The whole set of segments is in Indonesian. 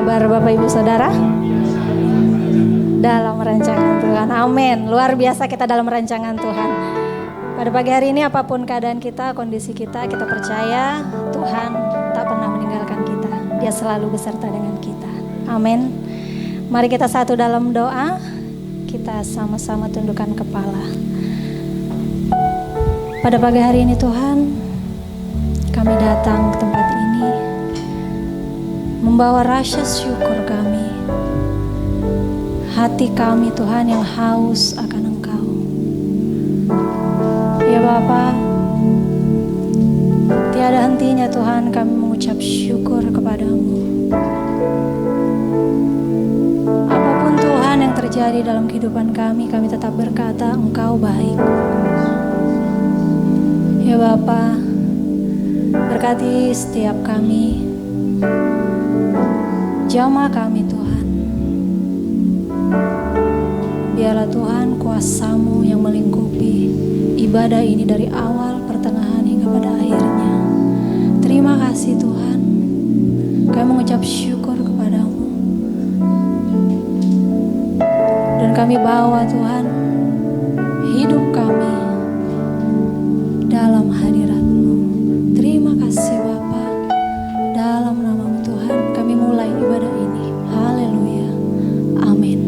kabar Bapak Ibu Saudara? Dalam rancangan Tuhan, amin. Luar biasa kita dalam rancangan Tuhan. Pada pagi hari ini apapun keadaan kita, kondisi kita, kita percaya Tuhan tak pernah meninggalkan kita. Dia selalu beserta dengan kita. Amin. Mari kita satu dalam doa. Kita sama-sama tundukkan kepala. Pada pagi hari ini Tuhan, kami datang ke tempat ini membawa rasa syukur kami, hati kami Tuhan yang haus akan Engkau. Ya Bapa, tiada hentinya Tuhan kami mengucap syukur kepadamu. Apapun Tuhan yang terjadi dalam kehidupan kami tetap berkata Engkau baik. Ya Bapa, berkati setiap kami, jamaah kami Tuhan. Biarlah Tuhan kuasa-Mu yang melingkupi ibadah ini dari awal, pertengahan hingga pada akhirnya. Terima kasih Tuhan. Kami mengucap syukur kepadamu. Dan kami bawa Tuhan hidup kami dalam hadirat-Mu. Terima kasih Bapa. Dalam nama-Mu Tuhan kami mulai ibadah ini. Haleluya. Amin.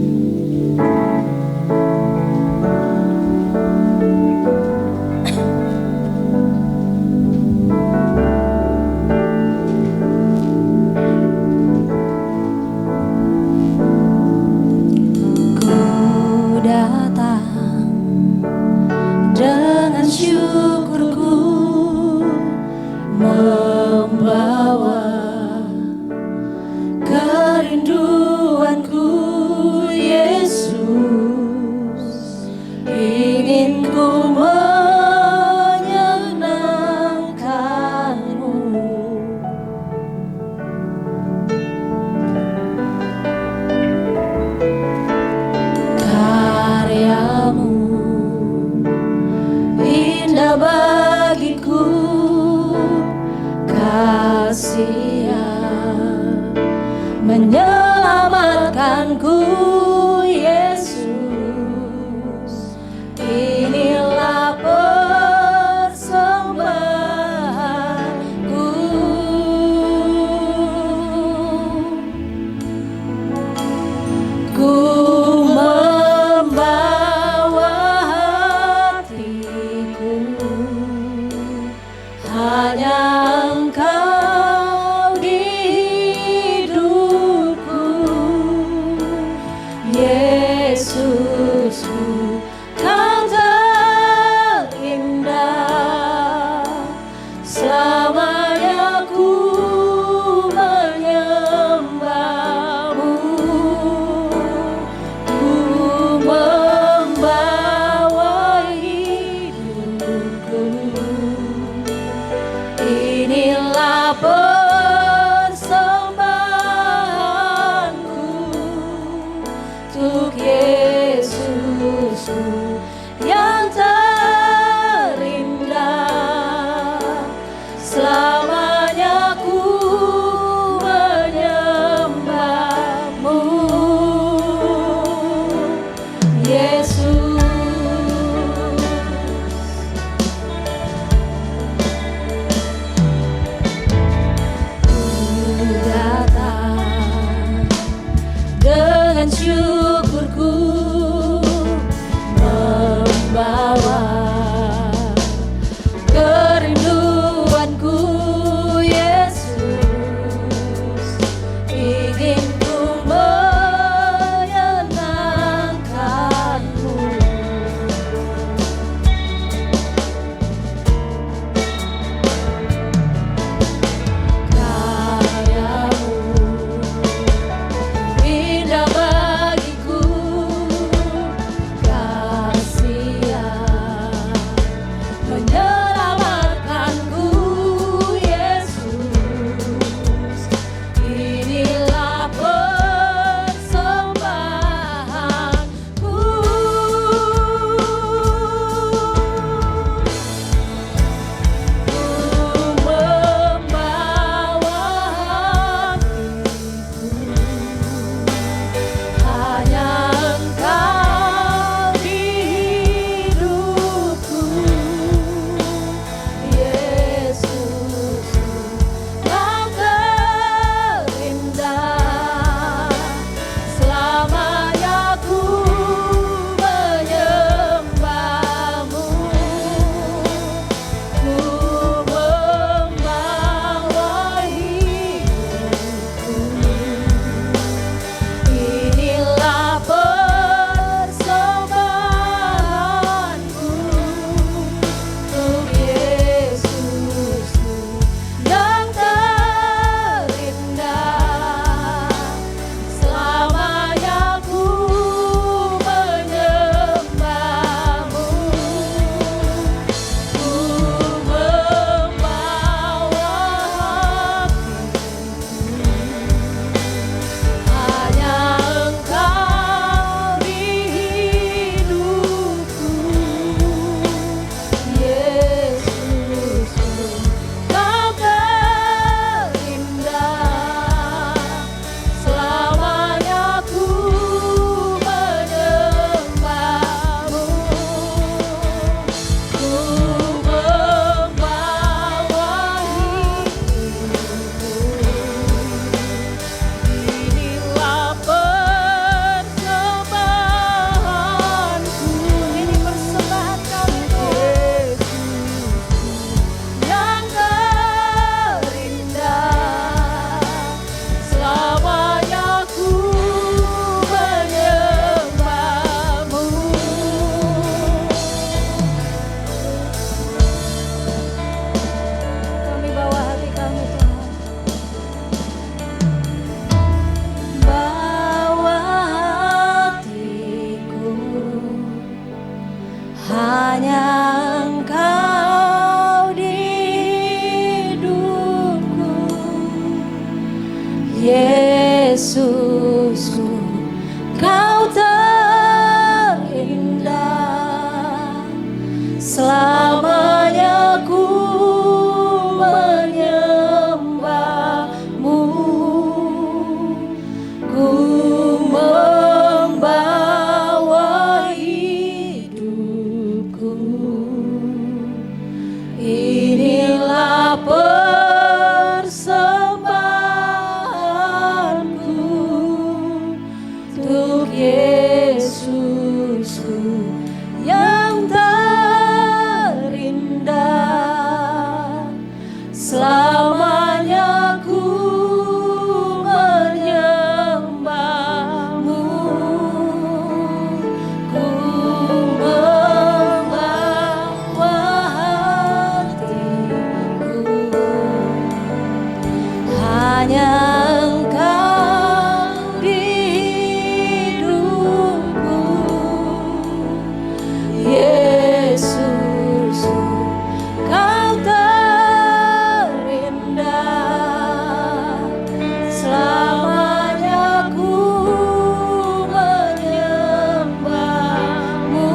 Ku datang dengan syukurku, membawa kerinduanku, Yesus. Ingin ku menyenangkan-Mu. Karya-Mu indah bagiku, kasih yang menyelamatkanku, Yesus. Inilah persembahanku. Ku membawa hatiku, hanya Engkau di hidupku, Yesusku yang terindah. Selamanya ku menyembah-Mu. Ku membawa hidupku. Inilah persembahanku untuk Yesusku yang terindah. selamanya ku menyembahmu, ku membawa hatiku, hanya Engkau di hidupku, Yesus, Kau terindah, selamanya ku menyembahmu,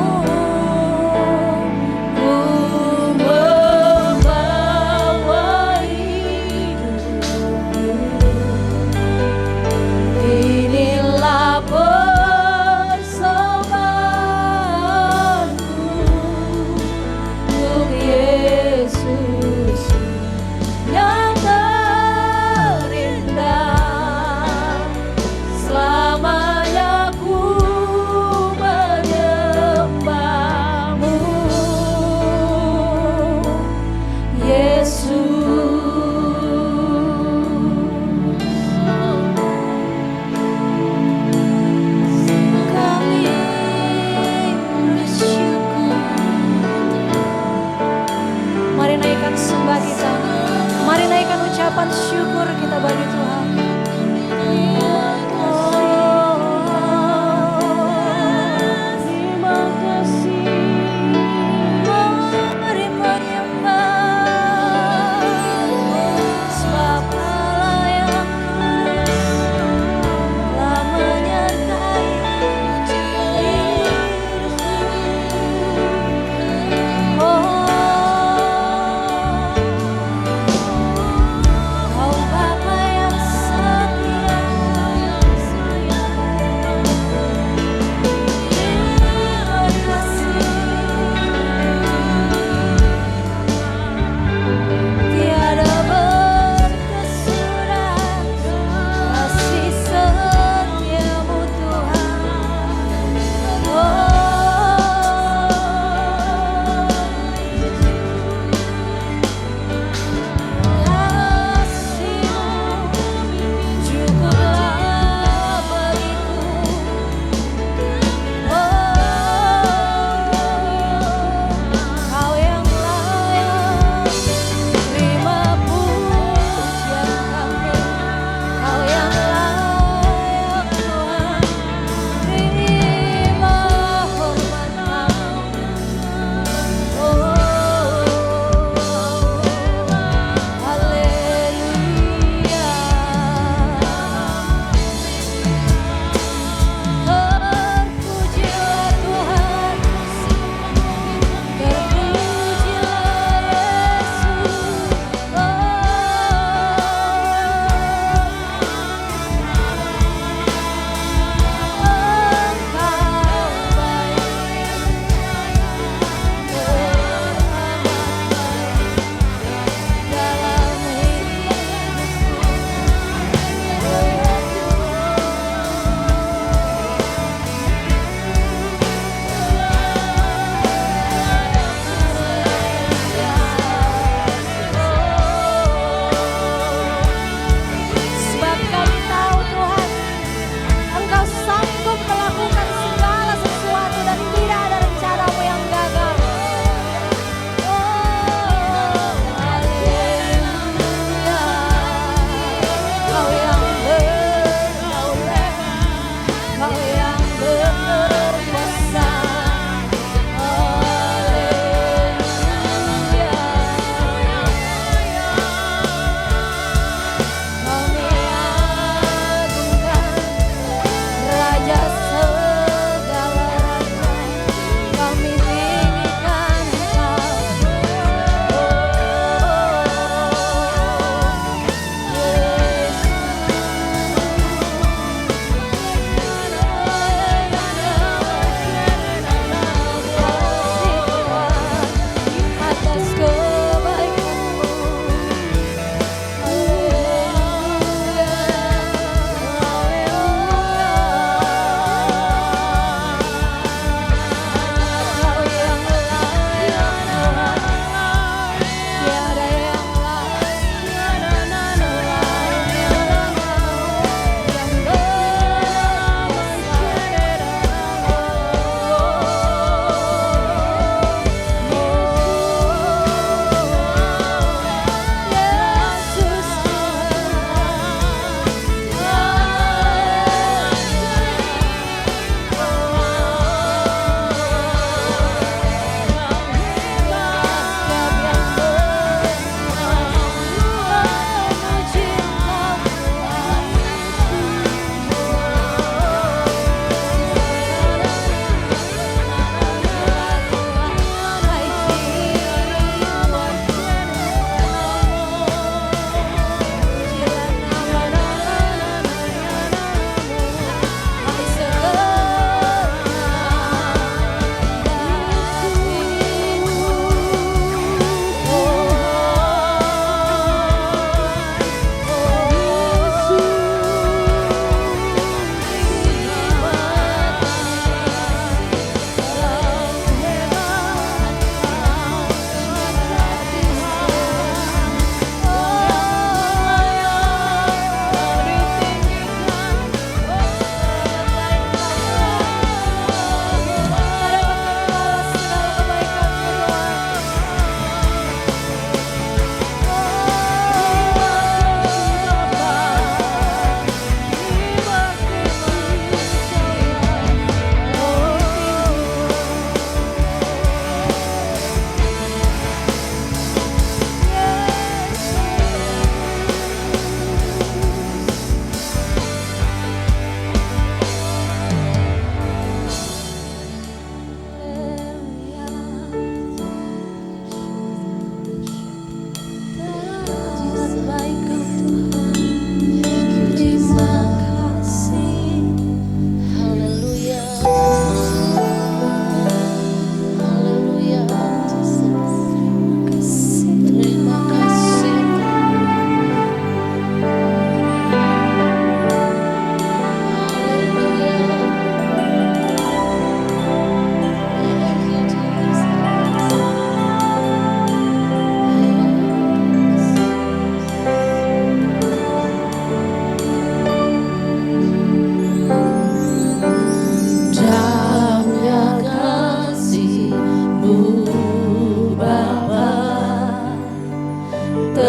ku membawa hidupku. Inilah persembahanku untuk Yesus yang terindah, selamanya ku menyembahmu, Yesus. Kami bersyukur. Mari naikkan sembah kita, mari naikkan ucapan syukur kita bagi Tuhan. Terima kasih, mari menyembah, sebab Allah yang telah menyertai hidupku. Kau Bapa yang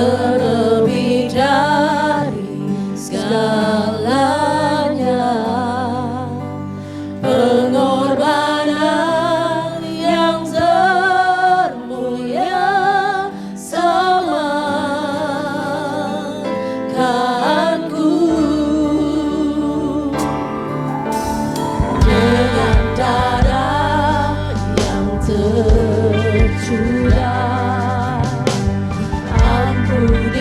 terlebih dari segalanya, pengorbanan yang termulia semakanku dengan darah yang tercurah. Ampun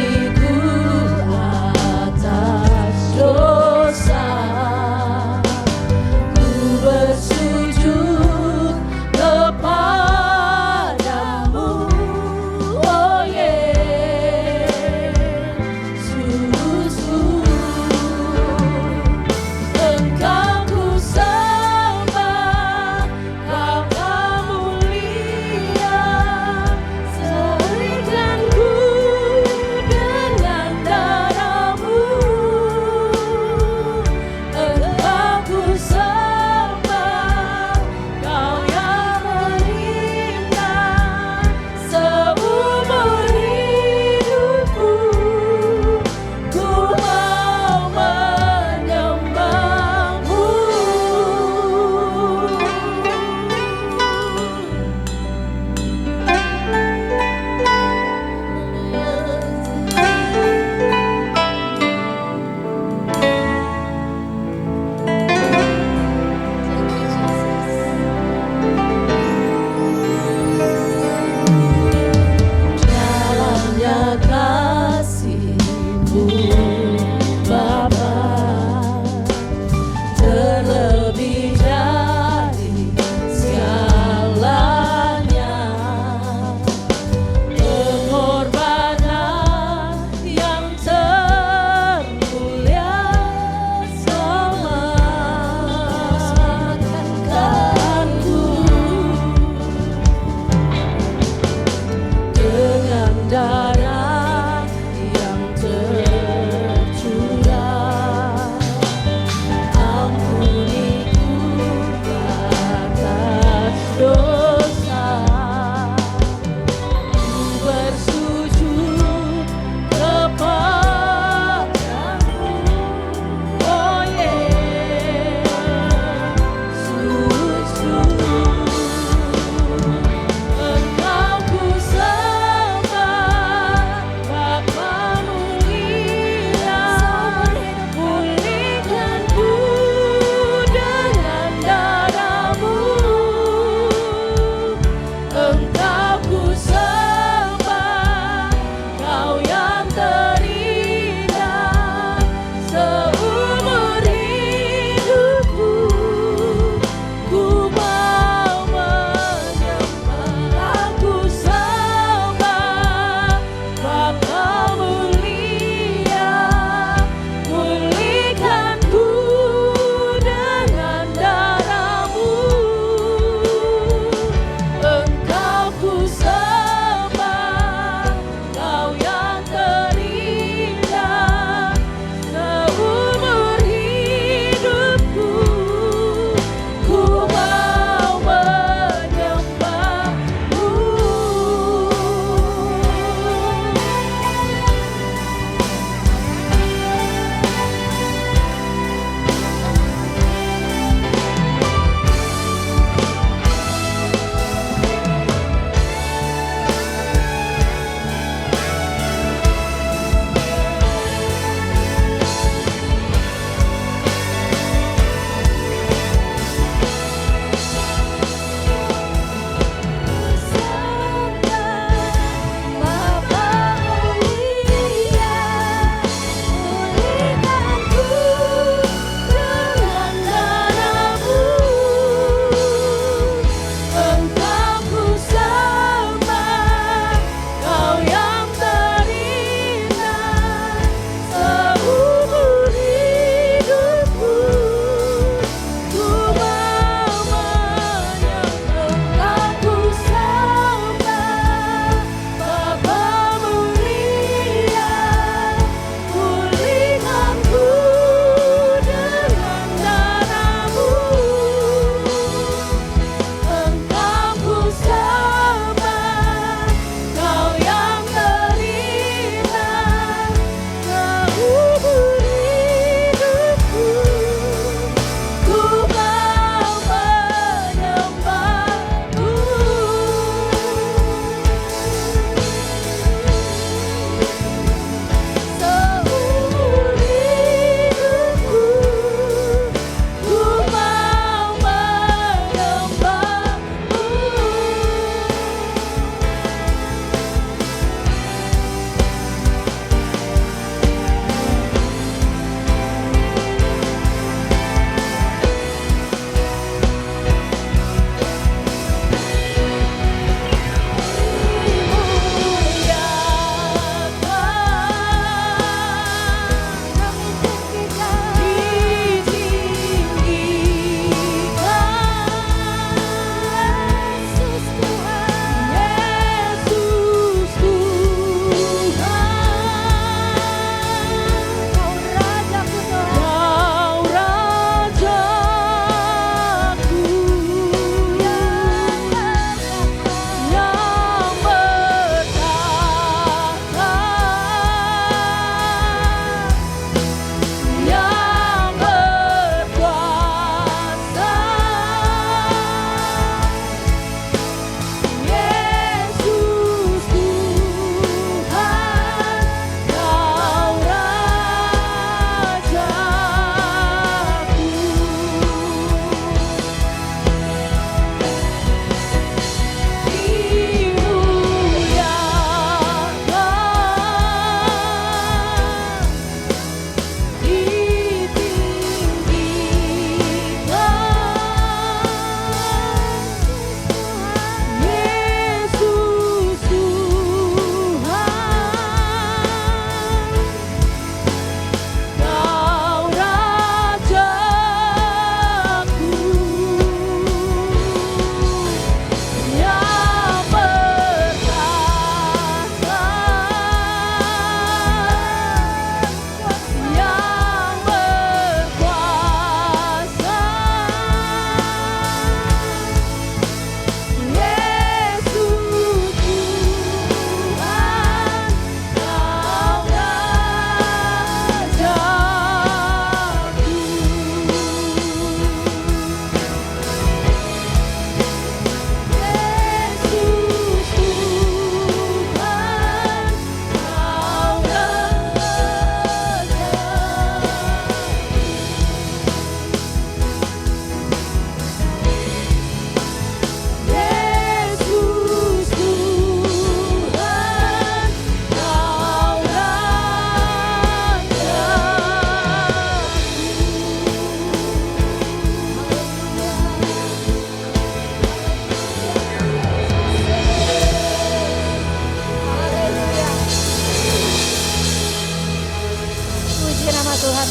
Tuhan.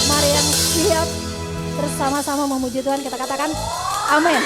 Mari yang siap bersama-sama memuji Tuhan, kita katakan amin.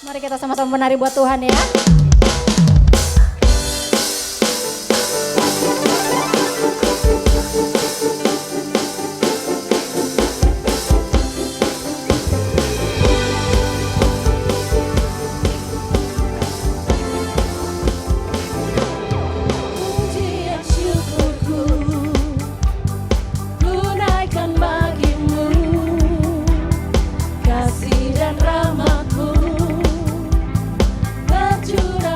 Mari kita sama-sama menari buat Tuhan ya. Pujian syukurku tunaikan bagimu, kasih dan rahmat-Mu tercurah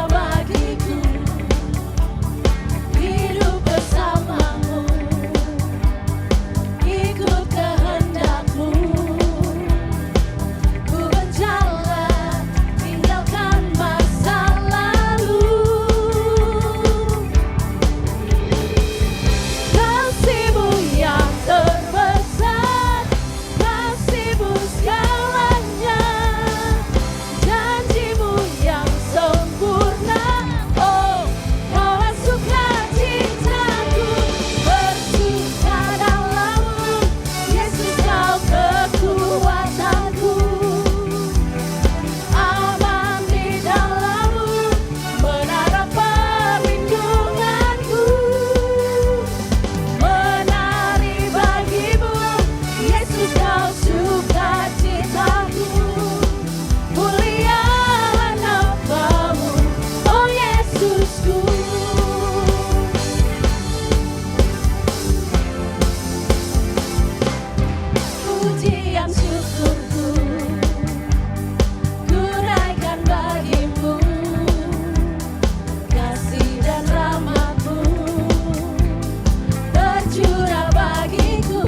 pujian syukurku ku naikkan bagimu, kasih dan rahmat-Mu tercurah bagiku,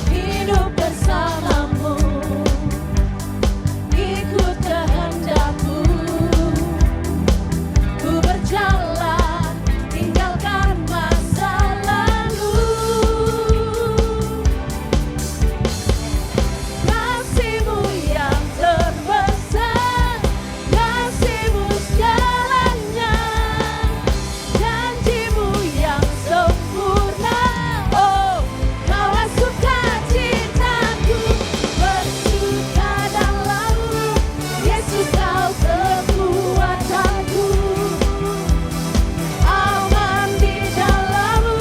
hidup bersama-Mu, ikut kehendak-Mu, ku berjalan tinggalkan masa lalu. Kasih-Mu yang terbesar, kasih-Mu segalanya, janji-Mu yang sempurna. Oh, Kaulah sukacitaku, bersuka dalam-Mu, Yesus Kau kekuatanku, aman di dalam-Mu,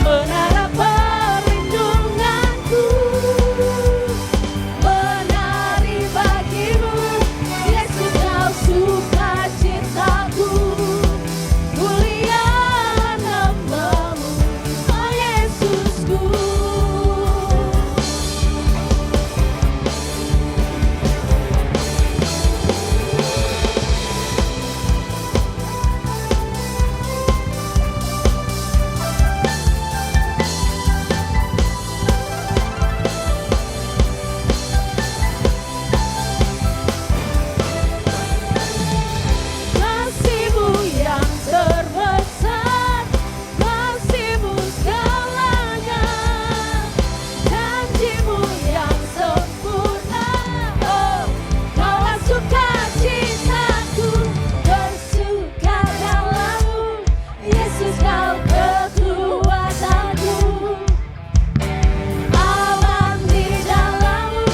menara perlindunganku, menari bagi-Mu, Yesus Kau sukacitaku, mulia nama-Mu, oh Yesusku. Kasih-Mu yang terbesar, kasih-Mu segalanya, janji-Mu yang sempurna. Oh, Kaulah sukacitaku, bersuka dalam-Mu, Yesus Kau kekuatanku, aman di dalam-Mu,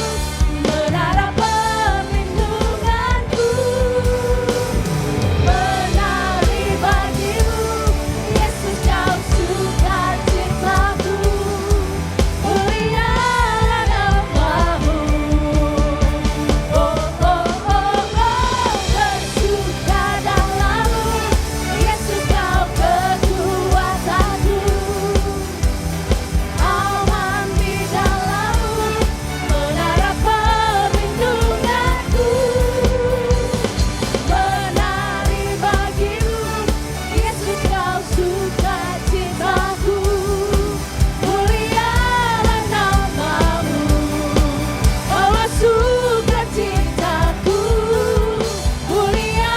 menara perlindunganku, menari bagi-Mu, Yesus Kau sukacitaku, mulia nama-Mu. Oh, oh, oh, oh, bersuka dalam-Mu, Yesus Kau kekuatanku, aman di dalam-Mu, menara perlindunganku, menari bagi-Mu, Yesus Kau sukacitaku, mulia nama-Mu. Kaulah sukacitaku, mulia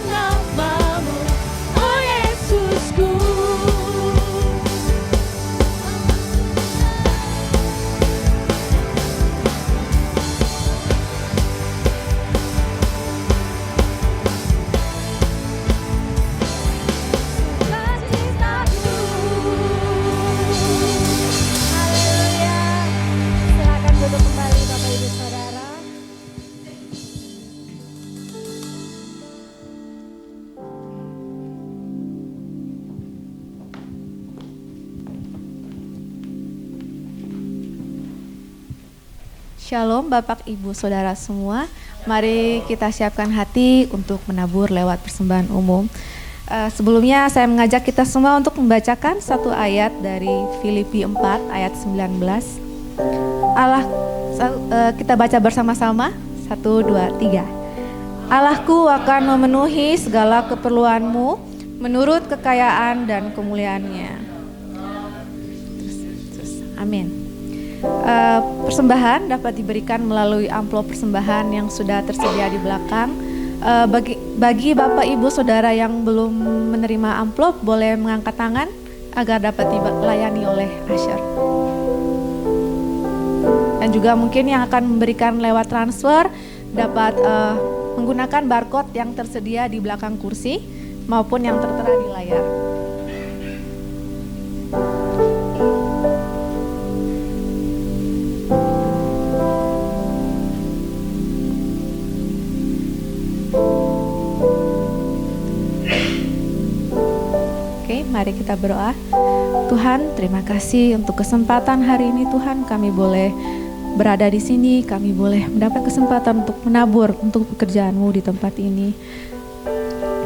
nama-Mu, oh Yesusku. Haleluya. Silakan duduk kembali Bapak Ibu Saudara. Shalom Bapak Ibu Saudara semua. Mari kita siapkan hati untuk menabur lewat persembahan umum. Sebelumnya saya mengajak kita semua untuk membacakan satu ayat dari Filipi 4 ayat 19. Kita baca bersama-sama. 1, 2, 3. Allahku akan memenuhi segala keperluanmu menurut kekayaan dan kemuliaannya. Amin. Persembahan dapat diberikan melalui amplop persembahan yang sudah tersedia di belakang. Bagi Bapak Ibu Saudara yang belum menerima amplop, boleh mengangkat tangan agar dapat dilayani oleh usher. Dan juga mungkin yang akan memberikan lewat transfer dapat menggunakan barcode yang tersedia di belakang kursi maupun yang tertera di layar. Oke, mari kita berdoa. Tuhan, terima kasih untuk kesempatan hari ini Tuhan, kami boleh berada di sini, kami boleh mendapat kesempatan untuk menabur untuk pekerjaan-Mu di tempat ini.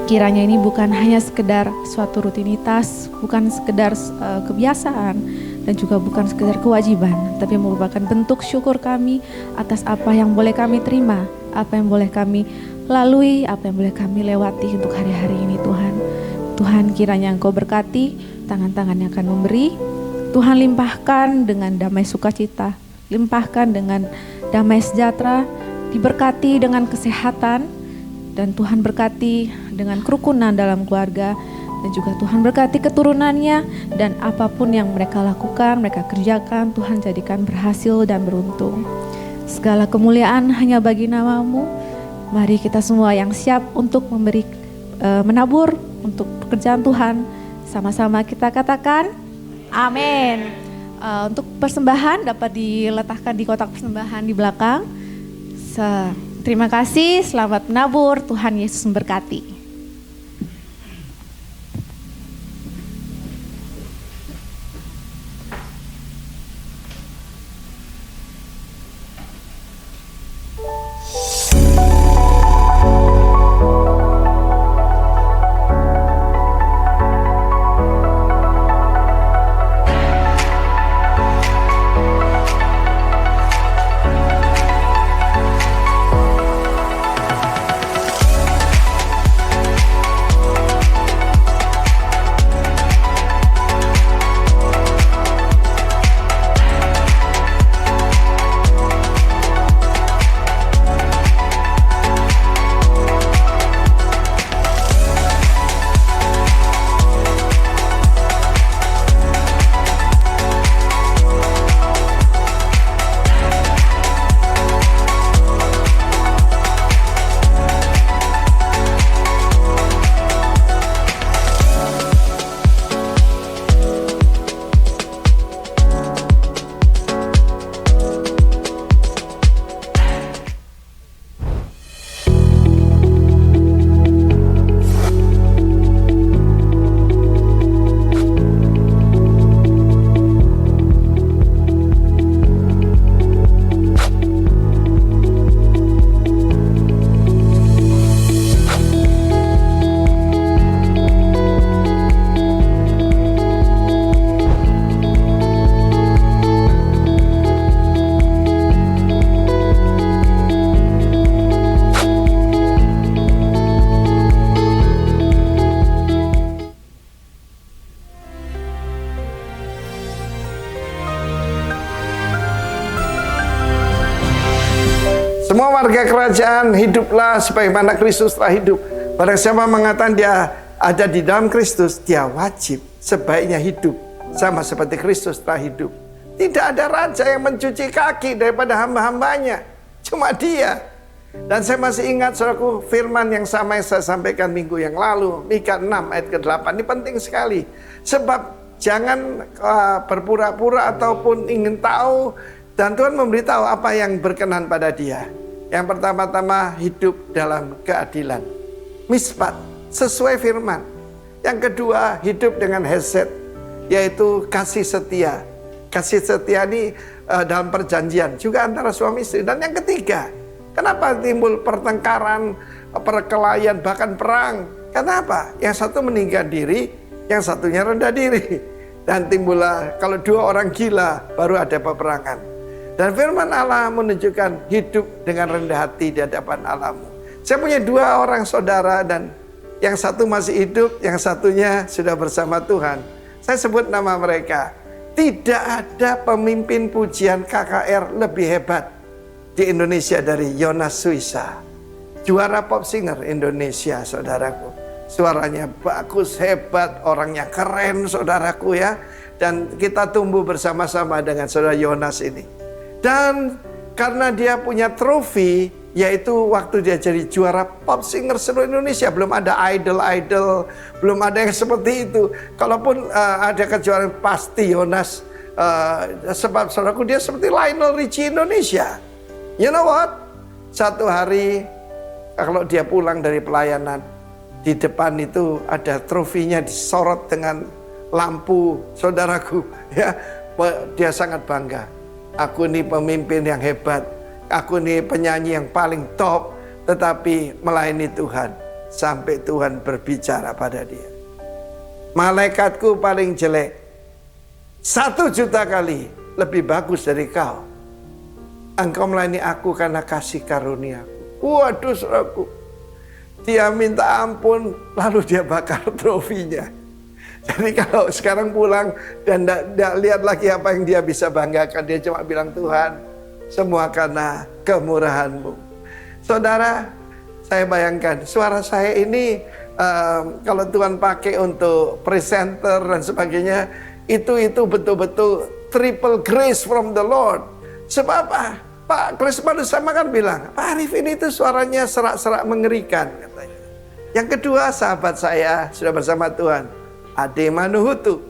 Kiranya ini bukan hanya sekedar suatu rutinitas, bukan sekedar kebiasaan, dan juga bukan sekedar kewajiban, tapi merupakan bentuk syukur kami atas apa yang boleh kami terima, apa yang boleh kami lalui, apa yang boleh kami lewati untuk hari-hari ini Tuhan. Tuhan, kiranya Engkau berkati tangan-tangan yang akan memberi. Tuhan, limpahkan dengan damai sukacita, limpahkan dengan damai sejahtera, diberkati dengan kesehatan, dan Tuhan berkati dengan kerukunan dalam keluarga, dan juga Tuhan berkati keturunannya, dan apapun yang mereka lakukan, mereka kerjakan, Tuhan jadikan berhasil dan beruntung. Segala kemuliaan hanya bagi nama-Mu. Mari kita semua yang siap untuk menabur untuk pekerjaan Tuhan, sama-sama kita katakan amin. Untuk persembahan dapat diletakkan di kotak persembahan di belakang. Terima kasih, selamat menabur, Tuhan Yesus memberkati. Semua warga kerajaan hiduplah sebagaimana Kristus telah hidup. Barang siapa mengatakan dia ada di dalam Kristus, dia wajib sebaiknya hidup sama seperti Kristus telah hidup. Tidak ada raja yang mencuci kaki daripada hamba-hambanya, cuma Dia. Dan saya masih ingat saudaraku firman yang sama yang saya sampaikan minggu yang lalu, Mika 6 ayat ke-8. Ini penting sekali. Sebab jangan berpura-pura ataupun ingin tahu, dan Tuhan memberitahu apa yang berkenan pada Dia. Yang pertama-tama hidup dalam keadilan, mispat, sesuai firman. Yang kedua hidup dengan hesed, yaitu kasih setia. Kasih setia ini dalam perjanjian juga antara suami istri. Dan yang ketiga, kenapa timbul pertengkaran, perkelahian, bahkan perang? Kenapa? Yang satu meninggikan diri, yang satunya rendah diri. Dan timbullah kalau dua orang gila baru ada peperangan. Dan firman Allah menunjukkan hidup dengan rendah hati di hadapan Allahmu. Saya punya dua orang saudara, dan yang satu masih hidup, yang satunya sudah bersama Tuhan. Saya sebut nama mereka. Tidak ada pemimpin pujian KKR lebih hebat di Indonesia dari Yonas Suisa. Juara pop singer Indonesia, saudaraku. Suaranya bagus, hebat, orangnya keren, saudaraku ya. Dan kita tumbuh bersama-sama dengan saudara Yonas ini. Dan karena dia punya trofi, yaitu waktu dia jadi juara pop singer seluruh Indonesia. Belum ada idol-idol, belum ada yang seperti itu. Kalaupun ada kejuaraan, pasti Yonas. Sebab saudaraku, dia seperti Lionel Richie Indonesia. You know what? Satu hari kalau dia pulang dari pelayanan, di depan itu ada trofinya disorot dengan lampu, saudaraku. Ya, dia sangat bangga. Aku ini pemimpin yang hebat, aku ini penyanyi yang paling top, tetapi melayani Tuhan sampai Tuhan berbicara pada dia. Malaikatku paling jelek, 1.000.000 kali lebih bagus dari kau. Engkau melayani aku karena kasih karunia. Waduh saudaraku, dia minta ampun lalu dia bakar trofinya. Jadi kalau sekarang pulang dan tidak lihat lagi apa yang dia bisa banggakan, dia cuma bilang, Tuhan, semua karena kemurahan-Mu. Saudara, saya bayangkan suara saya ini kalau Tuhan pakai untuk presenter dan sebagainya, itu betul-betul triple grace from the Lord. Sebab apa? Pak Krisman sama kan bilang, Pak Arif ini tuh suaranya serak-serak mengerikan katanya. Yang kedua, sahabat saya sudah bersama Tuhan, Ade Manuhutu.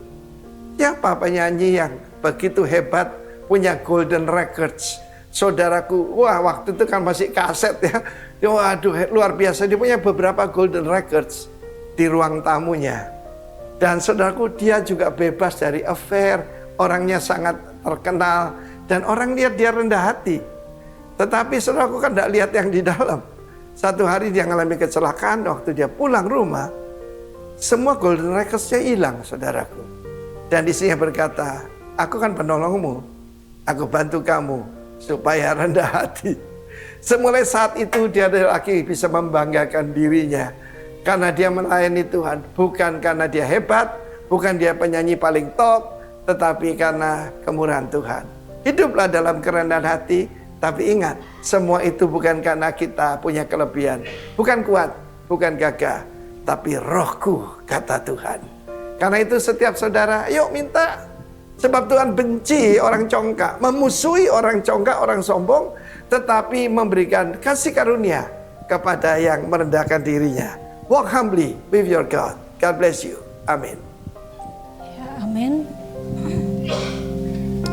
Siapa penyanyi yang begitu hebat, punya golden records? Saudaraku, wah waktu itu kan masih kaset ya. Waduh luar biasa, dia punya beberapa golden records di ruang tamunya. Dan saudaraku, dia juga bebas dari affair, orangnya sangat terkenal, dan orang lihat dia rendah hati. Tetapi saudaraku kan tidak lihat yang di dalam. Satu hari dia mengalami kecelakaan, waktu dia pulang rumah, semua golden records-nya hilang, saudaraku. Dan istrinya berkata, aku kan penolongmu, aku bantu kamu supaya rendah hati. Semulai saat itu dia lagi bisa membanggakan dirinya. Karena dia melayani Tuhan, bukan karena dia hebat, bukan dia penyanyi paling top, tetapi karena kemurahan Tuhan. Hiduplah dalam kerendahan hati, tapi ingat, semua itu bukan karena kita punya kelebihan. Bukan kuat, bukan gagah, tapi rohku, kata Tuhan. Karena itu setiap saudara, yuk minta. Sebab Tuhan benci orang congkak, memusuhi orang congkak, orang sombong, tetapi memberikan kasih karunia kepada yang merendahkan dirinya. Walk humbly with your God. God bless you. Amin. Ya, amin.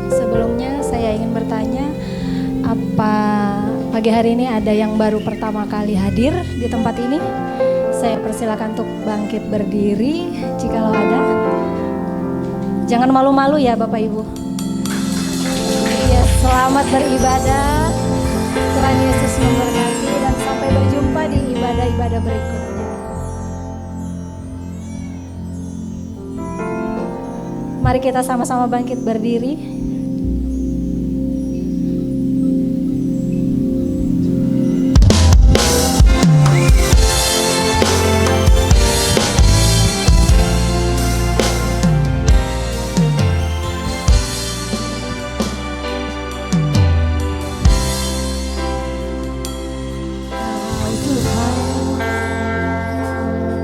Sebelumnya saya ingin bertanya, apa pagi hari ini ada yang baru pertama kali hadir di tempat ini? Saya persilakan untuk bangkit berdiri jikalau ada. Jangan malu-malu ya Bapak Ibu. Ya, selamat beribadah. Tuhan Yesus memberkati dan sampai berjumpa di ibadah-ibadah berikutnya. Mari kita sama-sama bangkit berdiri.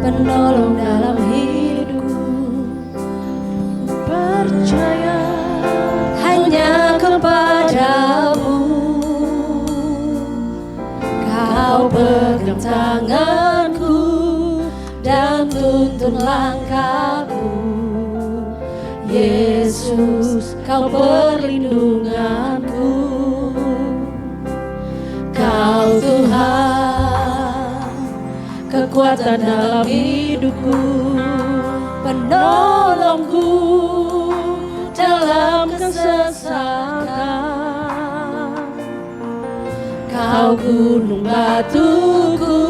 Penolong dalam hidupku, percaya hanya kepadamu. Kau pegang tanganku dan tuntun langkahku. Yesus, kau perlindunganku. Kau Tuhan, kekuatan dalam hidupku, penolongku dalam kesesakan. Kau gunung batuku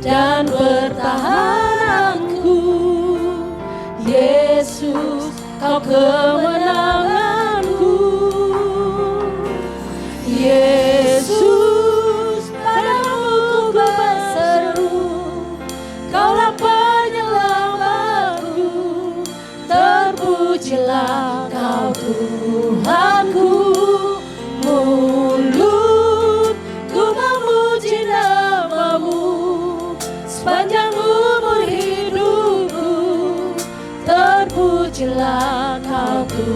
dan pertahananku. Yesus, kau kemenanganku. Yesus, padamu ku berseru, Kaulah penyelamatku. Terpujilah Kau Tuhanku. Mulutku memuji namamu sepanjang umur hidupku. Terpujilah Kau Tuhanku.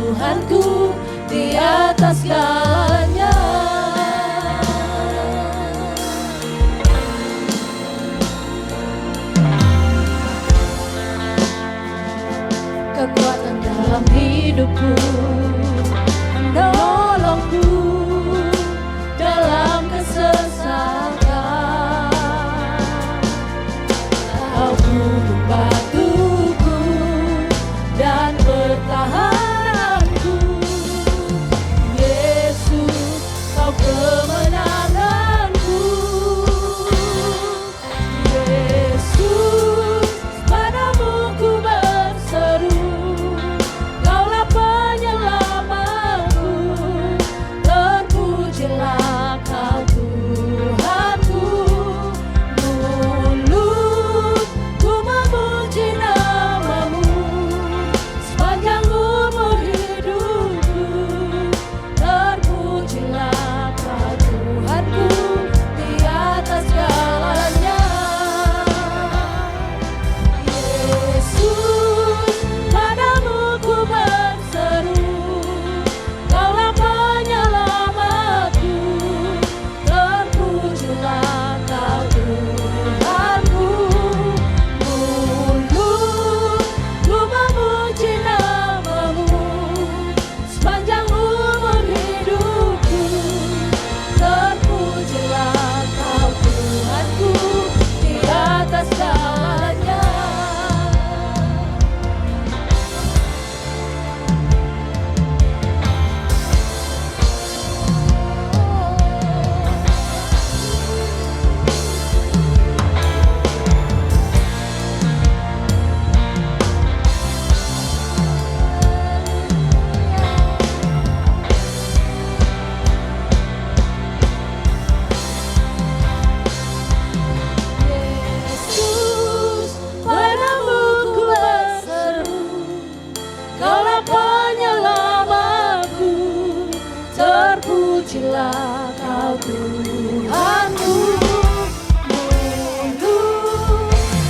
terpujilah Kau Tuhanku.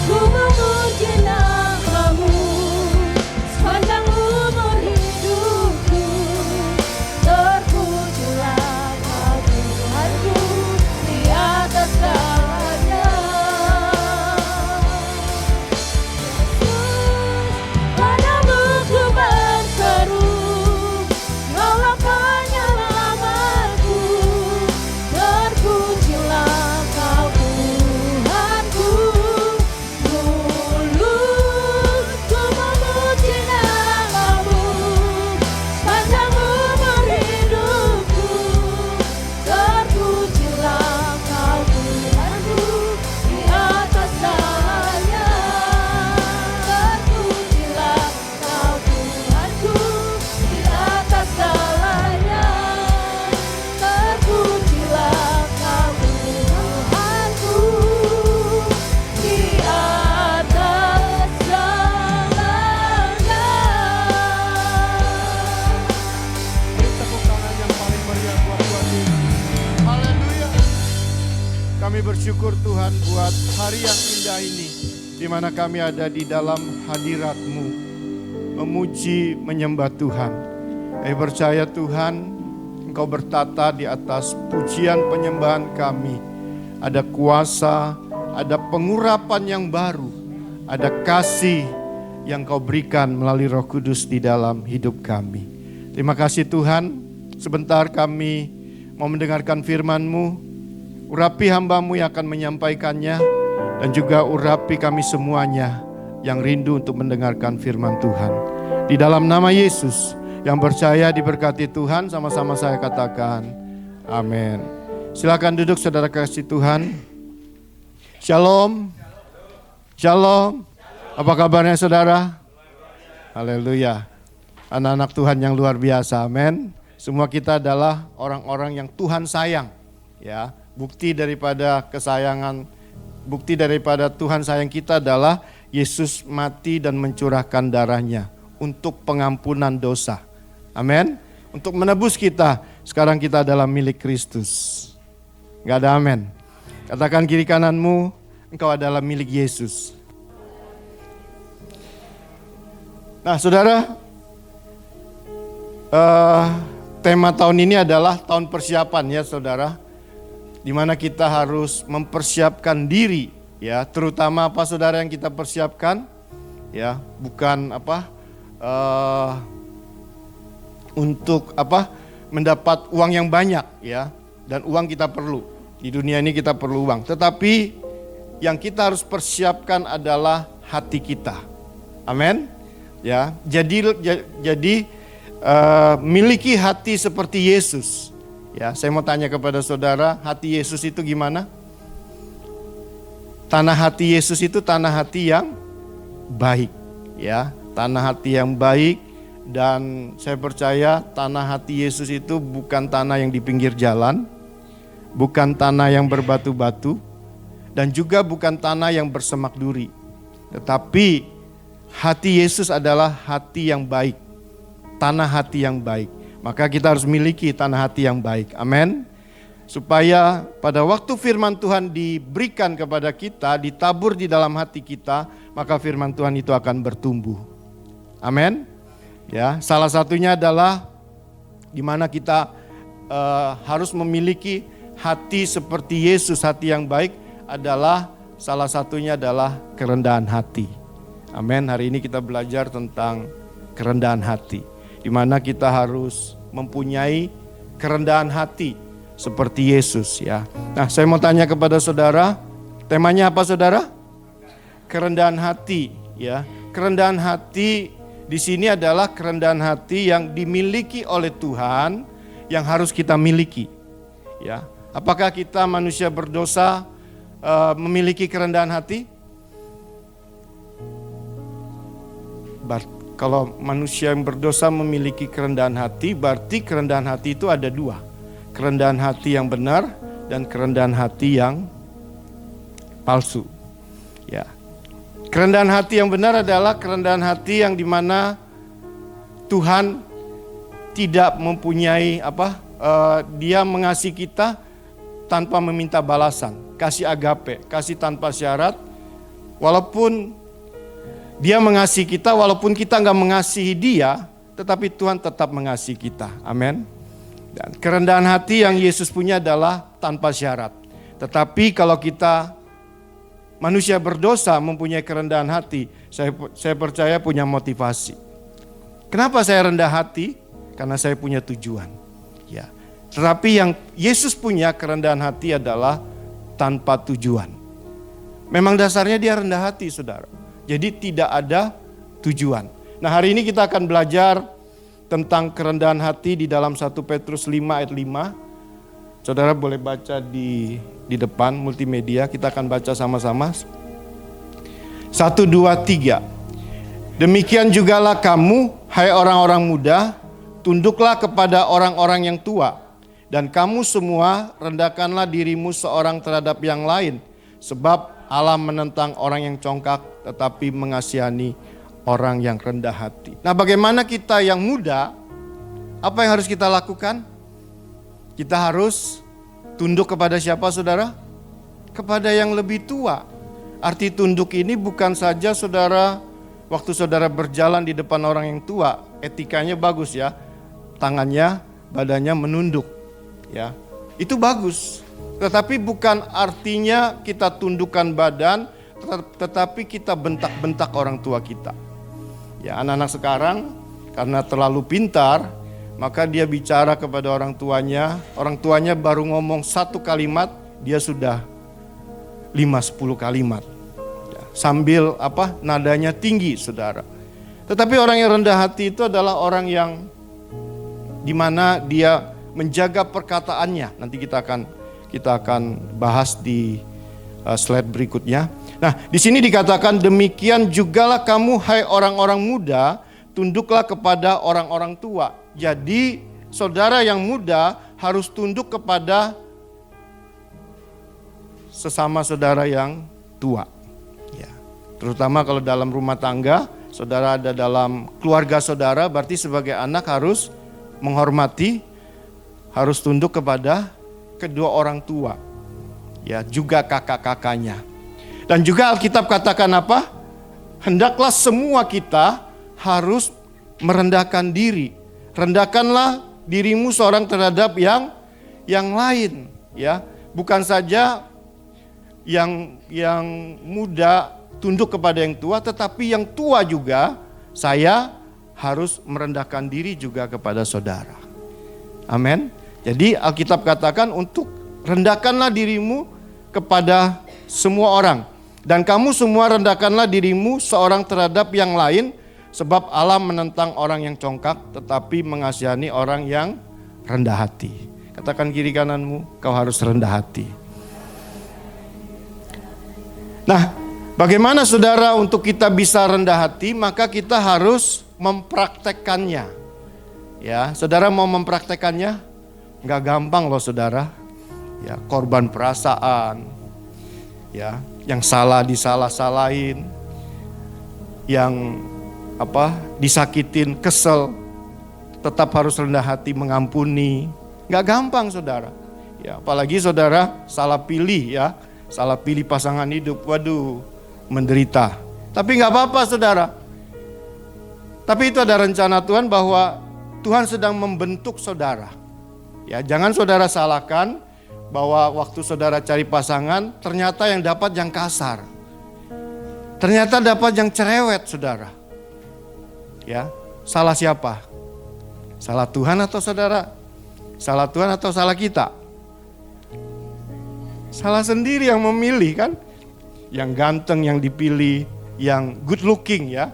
Ku memuji nama-Mu sepanjang umur hidupku. Terpujilah Kau Tuhanku di atas segalanya. Padamu ku berseru, Kaulah penyelamatku. Terpujilah Kau Tuhanku. Dulu ku memuji nama-Mu sepanjang umur hidupku. Terpujilah Kau Tuhanku di atas segalanya. Terpujilah Kau Tuhanku di atas segalanya. Terpujilah Kau Tuhanku di atas segalanya. Tepuk tangan yang paling meriah buat Tuhan Yesus. Haleluya. Kami bersyukur Tuhan buat hari yang indah ini, di mana kami ada di dalam hadirat-Mu, memuji, menyembah Tuhan. Kami percaya Tuhan, Engkau bertata di atas pujian penyembahan kami. Ada kuasa, ada pengurapan yang baru, ada kasih yang Kau berikan melalui Roh Kudus di dalam hidup kami. Terima kasih Tuhan, sebentar kami mau mendengarkan firman-Mu. Urapi hamba-Mu yang akan menyampaikannya, dan juga urapi kami semuanya yang rindu untuk mendengarkan firman Tuhan. Di dalam nama Yesus, yang percaya diberkati Tuhan, sama-sama saya katakan, amin. Silakan duduk saudara kasih Tuhan. Shalom. Shalom. Apa kabarnya saudara? Haleluya. Anak-anak Tuhan yang luar biasa, amin. Semua kita adalah orang-orang yang Tuhan sayang. Ya, bukti daripada kesayangan, bukti daripada Tuhan sayang kita adalah Yesus mati dan mencurahkan darahnya untuk pengampunan dosa. Amin. Untuk menebus kita. Sekarang kita adalah milik Kristus. Gak ada amin. Katakan kiri kananmu, engkau adalah milik Yesus. Nah saudara, tema tahun ini adalah tahun persiapan ya saudara. Di mana kita harus mempersiapkan diri ya, terutama apa saudara yang kita persiapkan ya, bukan apa untuk apa mendapat uang yang banyak ya, dan uang kita perlu. Di dunia ini kita perlu uang, tetapi yang kita harus persiapkan adalah hati kita. Amin. Ya, jadi miliki hati seperti Yesus. Ya, saya mau tanya kepada saudara, hati Yesus itu gimana? Tanah hati Yesus itu tanah hati yang baik, ya, tanah hati yang baik. Dan saya percaya tanah hati Yesus itu bukan tanah yang di pinggir jalan, bukan tanah yang berbatu-batu, dan juga bukan tanah yang bersemak duri. Tetapi hati Yesus adalah hati yang baik, tanah hati yang baik. Maka kita harus miliki tanah hati yang baik. Amin. Supaya pada waktu firman Tuhan diberikan kepada kita, ditabur di dalam hati kita, maka firman Tuhan itu akan bertumbuh. Amin. Ya, salah satunya adalah di mana kita harus memiliki hati seperti Yesus, hati yang baik adalah salah satunya adalah kerendahan hati. Amin. Hari ini kita belajar tentang kerendahan hati, di mana kita harus mempunyai kerendahan hati seperti Yesus ya. Nah, saya mau tanya kepada saudara, temanya apa saudara? Kerendahan hati ya. Kerendahan hati di sini adalah kerendahan hati yang dimiliki oleh Tuhan, yang harus kita miliki. Ya, apakah kita manusia berdosa memiliki kerendahan hati? Kalau manusia yang berdosa memiliki kerendahan hati, berarti kerendahan hati itu ada dua. Kerendahan hati yang benar dan kerendahan hati yang palsu. Ya. Kerendahan hati yang benar adalah kerendahan hati yang dimana Tuhan tidak mempunyai Dia mengasihi kita tanpa meminta balasan. Kasih agape, kasih tanpa syarat. Walaupun dia mengasihi kita, walaupun kita nggak mengasihi dia, tetapi Tuhan tetap mengasihi kita. Amin. Dan kerendahan hati yang Yesus punya adalah tanpa syarat. Tetapi kalau kita manusia berdosa mempunyai kerendahan hati, saya percaya punya motivasi. Kenapa saya rendah hati? Karena saya punya tujuan. Ya. Tetapi yang Yesus punya kerendahan hati adalah tanpa tujuan. Memang dasarnya dia rendah hati, saudara. Jadi tidak ada tujuan. Nah, hari ini kita akan belajar tentang kerendahan hati di dalam 1 Petrus 5 ayat 5. Saudara boleh baca di depan multimedia, kita akan baca sama-sama. 1, 2, 3. Demikian jugalah kamu, hai orang-orang muda, tunduklah kepada orang-orang yang tua. Dan kamu semua rendahkanlah dirimu seorang terhadap yang lain. Sebab Allah menentang orang yang congkak tetapi mengasihani orang yang rendah hati. Nah, bagaimana kita yang muda, apa yang harus kita lakukan? Kita harus tunduk kepada siapa, saudara? Kepada yang lebih tua. Arti tunduk ini bukan saja saudara, waktu saudara berjalan di depan orang yang tua, etikanya bagus ya. Tangannya, badannya menunduk. Ya, itu bagus. Tetapi bukan artinya kita tundukkan badan, tetapi kita bentak-bentak orang tua kita. Ya, anak-anak sekarang karena terlalu pintar, maka dia bicara kepada orang tuanya baru ngomong satu kalimat, dia sudah 5-10 kalimat. Ya, sambil nadanya tinggi, saudara. Tetapi orang yang rendah hati itu adalah orang yang dimana dia menjaga perkataannya. Nanti kita akan bahas di slide berikutnya. Nah, di sini dikatakan demikian jugalah kamu hai orang-orang muda, tunduklah kepada orang-orang tua. Jadi, saudara yang muda harus tunduk kepada sesama saudara yang tua. Ya. Terutama kalau dalam rumah tangga, saudara ada dalam keluarga saudara, berarti sebagai anak harus menghormati, harus tunduk kepada kedua orang tua. Ya, juga kakak-kakaknya. Dan juga Alkitab katakan apa? Hendaklah semua kita harus merendahkan diri. Rendahkanlah dirimu seorang terhadap yang lain, ya. Bukan saja yang muda tunduk kepada yang tua, tetapi yang tua juga saya harus merendahkan diri juga kepada saudara. Amin. Jadi Alkitab katakan untuk rendahkanlah dirimu kepada semua orang. Dan kamu semua rendahkanlah dirimu seorang terhadap yang lain. Sebab Allah menentang orang yang congkak tetapi mengasihani orang yang rendah hati. Katakan kiri kananmu, kau harus rendah hati. Nah, bagaimana saudara untuk kita bisa rendah hati? Maka kita harus mempraktekkannya. Ya, saudara mau mempraktekkannya? Enggak gampang loh saudara. Ya, korban perasaan. Ya, yang salah disalah-salahin. Yang disakitin, kesel, tetap harus rendah hati mengampuni. Enggak gampang saudara. Ya, apalagi saudara salah pilih ya. Salah pilih pasangan hidup. Waduh, menderita. Tapi enggak apa-apa saudara. Tapi itu ada rencana Tuhan bahwa Tuhan sedang membentuk saudara. Ya, jangan saudara salahkan bahwa waktu saudara cari pasangan ternyata yang dapat yang kasar. Ternyata dapat yang cerewet, saudara. Ya, salah siapa? Salah Tuhan atau saudara? Salah Tuhan atau salah kita? Salah sendiri yang memilih kan? Yang ganteng yang dipilih, yang good looking ya.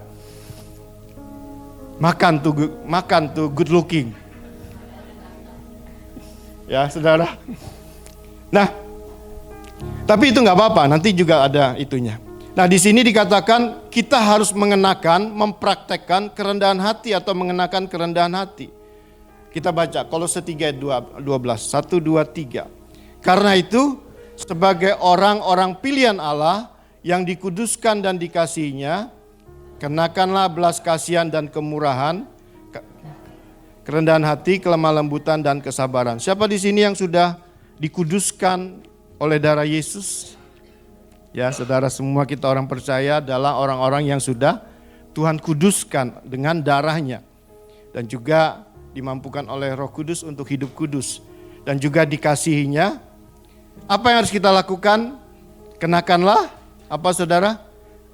Makan tuh good looking. Ya, saudara. Nah, tapi itu nggak apa-apa, nanti juga ada itunya. Nah, di sini dikatakan kita harus mempraktekkan kerendahan hati atau mengenakan kerendahan hati. Kita baca Kolose 3 ayat 12, 1, 2, 3. Karena itu, sebagai orang-orang pilihan Allah yang dikuduskan dan dikasihinya, kenakanlah belas kasihan dan kemurahan, kerendahan hati, kelemah lembutan, dan kesabaran. Siapa di sini yang sudah dikuduskan oleh darah Yesus? Ya, saudara, semua kita orang percaya adalah orang-orang yang sudah Tuhan kuduskan dengan darahnya. Dan juga dimampukan oleh Roh Kudus untuk hidup kudus. Dan juga dikasihinya. Apa yang harus kita lakukan? Kenakanlah, apa saudara?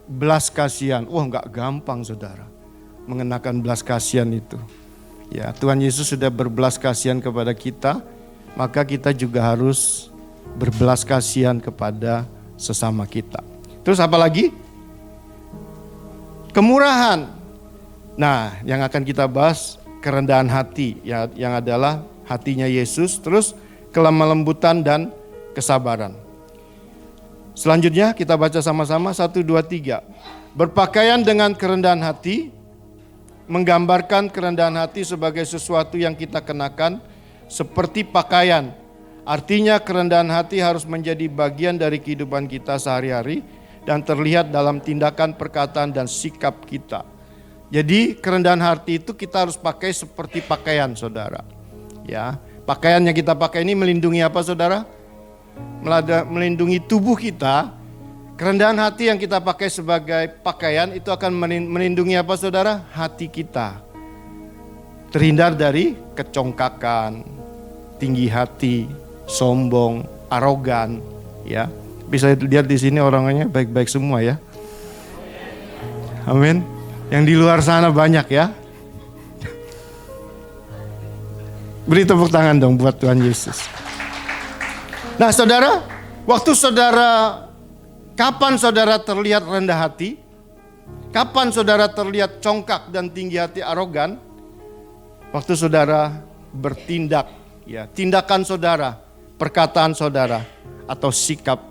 Belas kasihan. Wah, enggak gampang saudara, mengenakan belas kasihan itu. Ya, Tuhan Yesus sudah berbelas kasihan kepada kita, maka kita juga harus berbelas kasihan kepada sesama kita. Terus apa lagi? Kemurahan. Nah, yang akan kita bahas kerendahan hati, ya, yang adalah hatinya Yesus. Terus kelemah lembutan dan kesabaran. Selanjutnya kita baca sama-sama 1, 2, 3. Berpakaian dengan kerendahan hati, menggambarkan kerendahan hati sebagai sesuatu yang kita kenakan seperti pakaian. Artinya kerendahan hati harus menjadi bagian dari kehidupan kita sehari-hari dan terlihat dalam tindakan, perkataan, dan sikap kita. Jadi kerendahan hati itu kita harus pakai seperti pakaian, saudara. Ya, pakaian yang kita pakai ini melindungi apa, saudara? Melindungi tubuh kita. Kerendahan hati yang kita pakai sebagai pakaian itu akan melindungi apa, saudara? Hati kita. Terhindar dari kecongkakan, tinggi hati, sombong, arogan, ya. Bisa lihat di sini orangnya baik-baik semua ya. Amin. Yang di luar sana banyak ya. Beri tepuk tangan dong buat Tuhan Yesus. Nah, saudara, kapan saudara terlihat rendah hati? Kapan saudara terlihat congkak dan tinggi hati, arogan? Waktu saudara bertindak, ya, tindakan saudara, perkataan saudara, atau sikap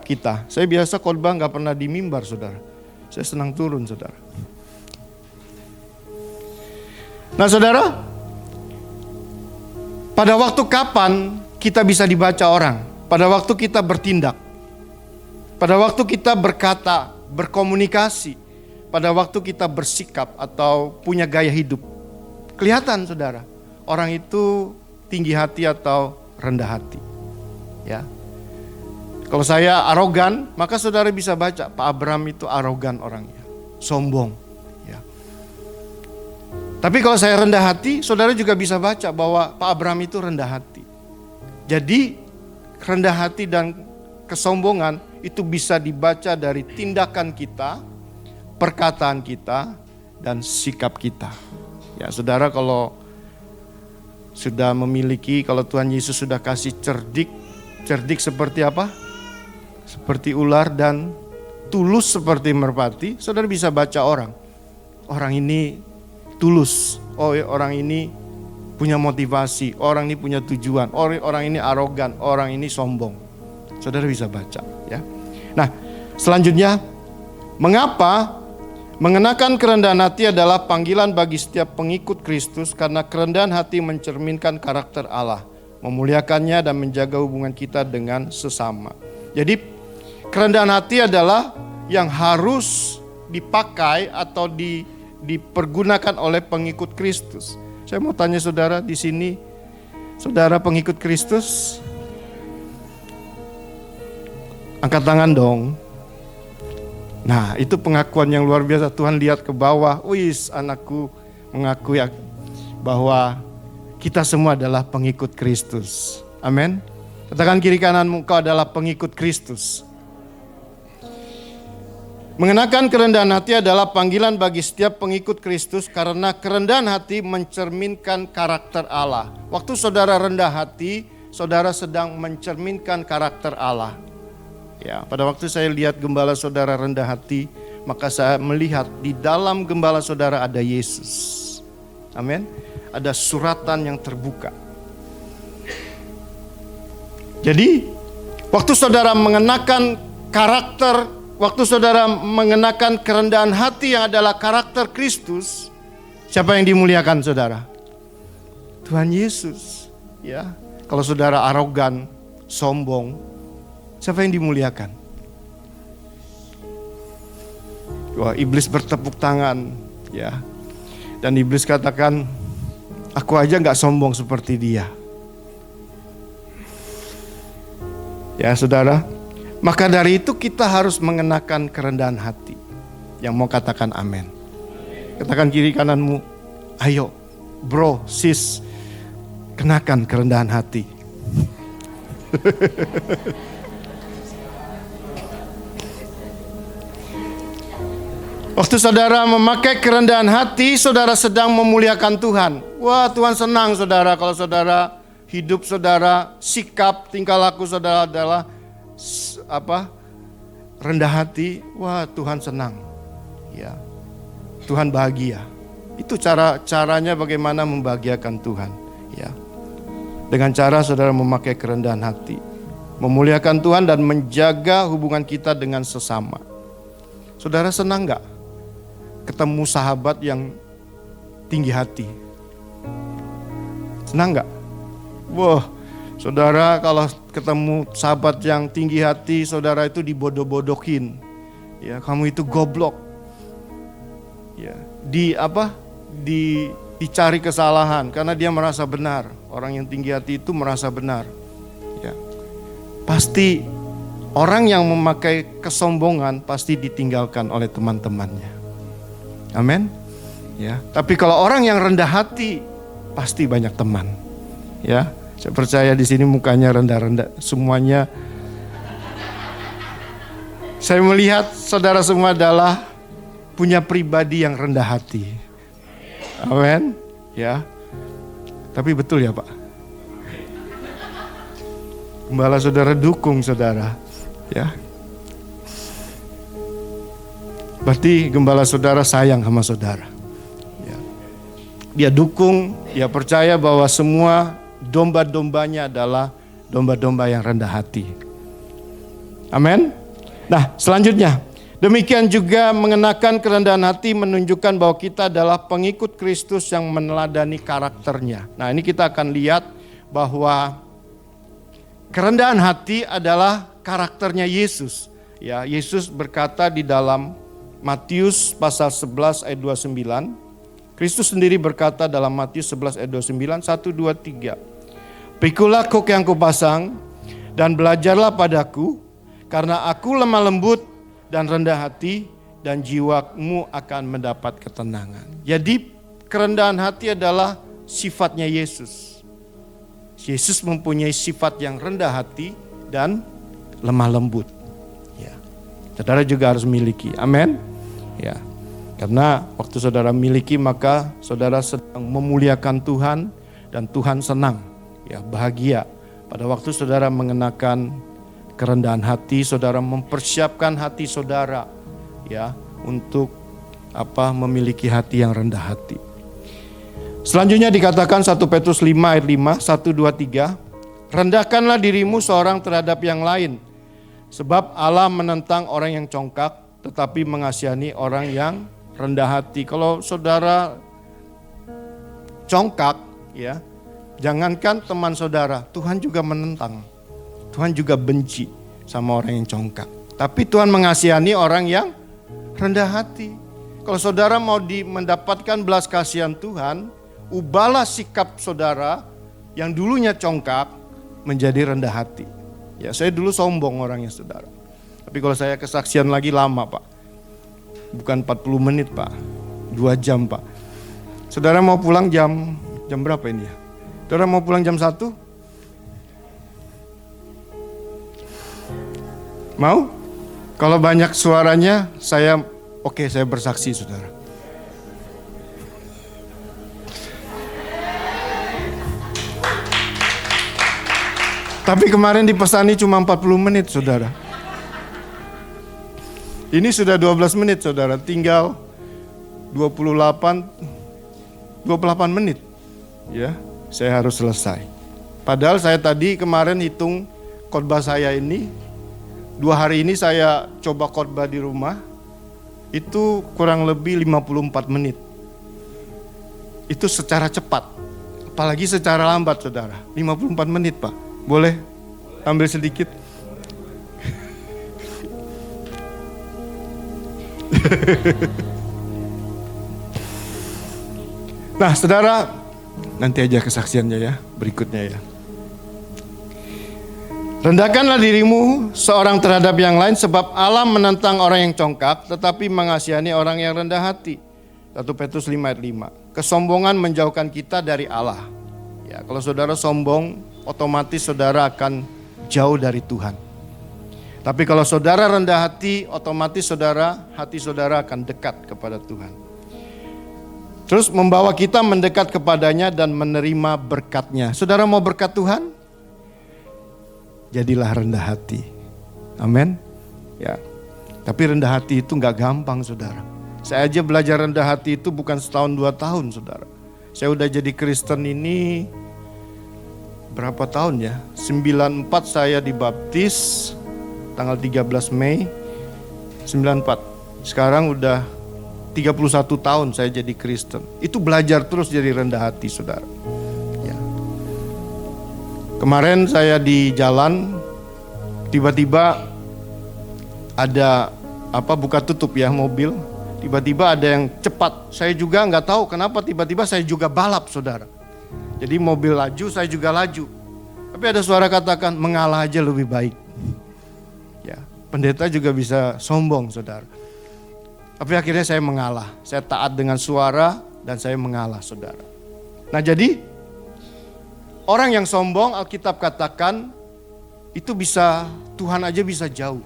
kita. Saya biasa khotbah nggak pernah di mimbar, saudara. Saya senang turun, saudara. Nah, saudara, pada waktu kapan kita bisa dibaca orang? Pada waktu kita bertindak, pada waktu kita berkata, berkomunikasi, pada waktu kita bersikap atau punya gaya hidup. Kelihatan, saudara, orang itu tinggi hati atau rendah hati. Ya. Kalau saya arogan, maka saudara bisa baca Pak Abraham itu arogan orangnya, sombong. Ya. Tapi kalau saya rendah hati, saudara juga bisa baca bahwa Pak Abraham itu rendah hati. Jadi rendah hati dan kesombongan itu bisa dibaca dari tindakan kita, perkataan kita, dan sikap kita. Ya, saudara, kalau sudah memiliki, kalau Tuhan Yesus sudah kasih cerdik seperti apa? Seperti ular dan tulus seperti merpati, saudara bisa baca orang. Orang ini tulus, oh orang ini punya motivasi, orang ini punya tujuan, orang ini arogan, orang ini sombong. Saudara bisa baca, ya. Nah, selanjutnya, mengapa mengenakan kerendahan hati adalah panggilan bagi setiap pengikut Kristus? Karena kerendahan hati mencerminkan karakter Allah, memuliakannya dan menjaga hubungan kita dengan sesama. Jadi kerendahan hati adalah yang harus dipakai atau dipergunakan oleh pengikut Kristus. Saya mau tanya saudara di sini, saudara pengikut Kristus? Angkat tangan dong. Nah, itu pengakuan yang luar biasa. Tuhan lihat ke bawah, wis, anakku mengakui bahwa kita semua adalah pengikut Kristus. Amin. Katakan kiri kananmu, kau adalah pengikut Kristus. Mengenakan kerendahan hati adalah panggilan bagi setiap pengikut Kristus karena kerendahan hati mencerminkan karakter Allah. Waktu saudara rendah hati, saudara sedang mencerminkan karakter Allah. Ya, pada waktu saya lihat gembala saudara rendah hati, maka saya melihat di dalam gembala saudara ada Yesus. Amin. Ada suratan yang terbuka. Jadi, waktu saudara mengenakan karakter, waktu saudara mengenakan kerendahan hati yang adalah karakter Kristus, siapa yang dimuliakan saudara? Tuhan Yesus. Ya, kalau saudara arogan, sombong, siapa yang dimuliakan? Wah, iblis bertepuk tangan, ya. Dan iblis katakan, Aku aja gak sombong seperti dia. Ya saudara, maka dari itu kita harus mengenakan kerendahan hati. Yang mau katakan amin. Katakan kiri kananmu, ayo bro, sis, kenakan kerendahan hati. Waktu saudara memakai kerendahan hati, saudara sedang memuliakan Tuhan. Wah, Tuhan senang saudara kalau saudara hidup saudara, sikap, tingkah laku saudara adalah rendah hati. Wah, Tuhan senang. Ya. Tuhan bahagia. Itu caranya bagaimana membahagiakan Tuhan, ya. Dengan cara saudara memakai kerendahan hati, memuliakan Tuhan dan menjaga hubungan kita dengan sesama. Saudara senang enggak ketemu sahabat yang tinggi hati? Senang enggak? Wah, saudara kalau ketemu sahabat yang tinggi hati, saudara itu dibodoh-bodohin. Ya, kamu itu goblok. Ya, dicari kesalahan karena dia merasa benar. Orang yang tinggi hati itu merasa benar. Ya. Pasti orang yang memakai kesombongan pasti ditinggalkan oleh teman-temannya. Amin. Ya, tapi kalau orang yang rendah hati pasti banyak teman. Ya, saya percaya di sini mukanya rendah-rendah semuanya. Saya melihat saudara semua adalah punya pribadi yang rendah hati. Amin. Ya. Tapi betul ya Pak? Gembala saudara dukung saudara. Ya. Berarti gembala saudara sayang sama saudara. Ya. Dia dukung, dia percaya bahwa semua domba-dombanya adalah domba-domba yang rendah hati. Amin. Nah, selanjutnya, demikian juga mengenakan kerendahan hati menunjukkan bahwa kita adalah pengikut Kristus yang meneladani karakternya. Nah, ini kita akan lihat bahwa kerendahan hati adalah karakternya Yesus. Ya, Yesus berkata di dalam Matius pasal 11 ayat 29. Kristus sendiri berkata dalam Matius 11 ayat 29, 1, 2, 3. Pikulah kuk yang kupasang dan belajarlah padaku, karena aku lemah lembut dan rendah hati, dan jiwamu akan mendapat ketenangan. Jadi kerendahan hati adalah sifatnya Yesus. Yesus mempunyai sifat yang rendah hati dan lemah lembut. Ya. Saudara juga harus miliki. Amin. Ya. Karena waktu saudara miliki maka saudara sedang memuliakan Tuhan dan Tuhan senang. Ya, bahagia. Pada waktu saudara mengenakan kerendahan hati, saudara mempersiapkan hati saudara ya untuk memiliki hati yang rendah hati. Selanjutnya dikatakan 1 Petrus 5 ayat 5, 1, 2, 3. Rendahkanlah dirimu seorang terhadap yang lain, sebab Allah menentang orang yang congkak, tetapi mengasihani orang yang rendah hati. Kalau saudara congkak ya, jangankan teman saudara, Tuhan juga menentang. Tuhan juga benci sama orang yang congkak. Tapi Tuhan mengasihani orang yang rendah hati. Kalau saudara mau mendapatkan belas kasihan Tuhan, ubahlah sikap saudara yang dulunya congkak menjadi rendah hati. Ya, saya dulu sombong orangnya saudara. Tapi kalau saya kesaksian lagi lama Pak. Bukan 40 menit Pak. 2 jam Pak. Saudara mau pulang jam berapa ini ya? Saudara mau pulang jam 1? Mau? Kalau banyak suaranya, saya bersaksi saudara. Tapi kemarin dipesani cuma 40 menit saudara. Ini sudah 12 menit saudara, tinggal 28 menit. Ya, saya harus selesai. Padahal saya tadi kemarin hitung khotbah saya ini, 2 hari ini saya coba khotbah di rumah, itu kurang lebih 54 menit. Itu secara cepat, apalagi secara lambat saudara, 54 menit Pak. Boleh ambil sedikit? Nah saudara, Nanti aja kesaksiannya ya, berikutnya ya. Rendahkanlah dirimu seorang terhadap yang lain, sebab Allah menentang orang yang congkak, tetapi mengasihani orang yang rendah hati. 1 Petrus 5 ayat 5. Kesombongan menjauhkan kita dari Allah. Ya, kalau saudara sombong, otomatis saudara akan jauh dari Tuhan. Tapi kalau saudara rendah hati, otomatis hati saudara akan dekat kepada Tuhan. Terus membawa kita mendekat kepadanya dan menerima berkat-Nya. Saudara mau berkat Tuhan? Jadilah rendah hati. Amin. Ya. Tapi rendah hati itu gak gampang, saudara. Saya aja belajar rendah hati itu bukan setahun 2 tahun, saudara. Saya udah jadi Kristen ini berapa tahun ya? 94 saya dibaptis tanggal 13 Mei 94. Sekarang udah 31 tahun saya jadi Kristen. Itu belajar terus jadi rendah hati, saudara. Ya. Kemarin saya di jalan, tiba-tiba ada buka tutup ya mobil. Tiba-tiba ada yang cepat. Saya juga nggak tahu kenapa tiba-tiba saya juga balap, saudara. Jadi mobil laju, saya juga laju. Tapi ada suara katakan mengalah aja lebih baik. Ya, pendeta juga bisa sombong, saudara. Tapi akhirnya saya mengalah. Saya taat dengan suara dan saya mengalah, saudara. Nah jadi orang yang sombong, Alkitab katakan itu bisa, Tuhan aja bisa jauh.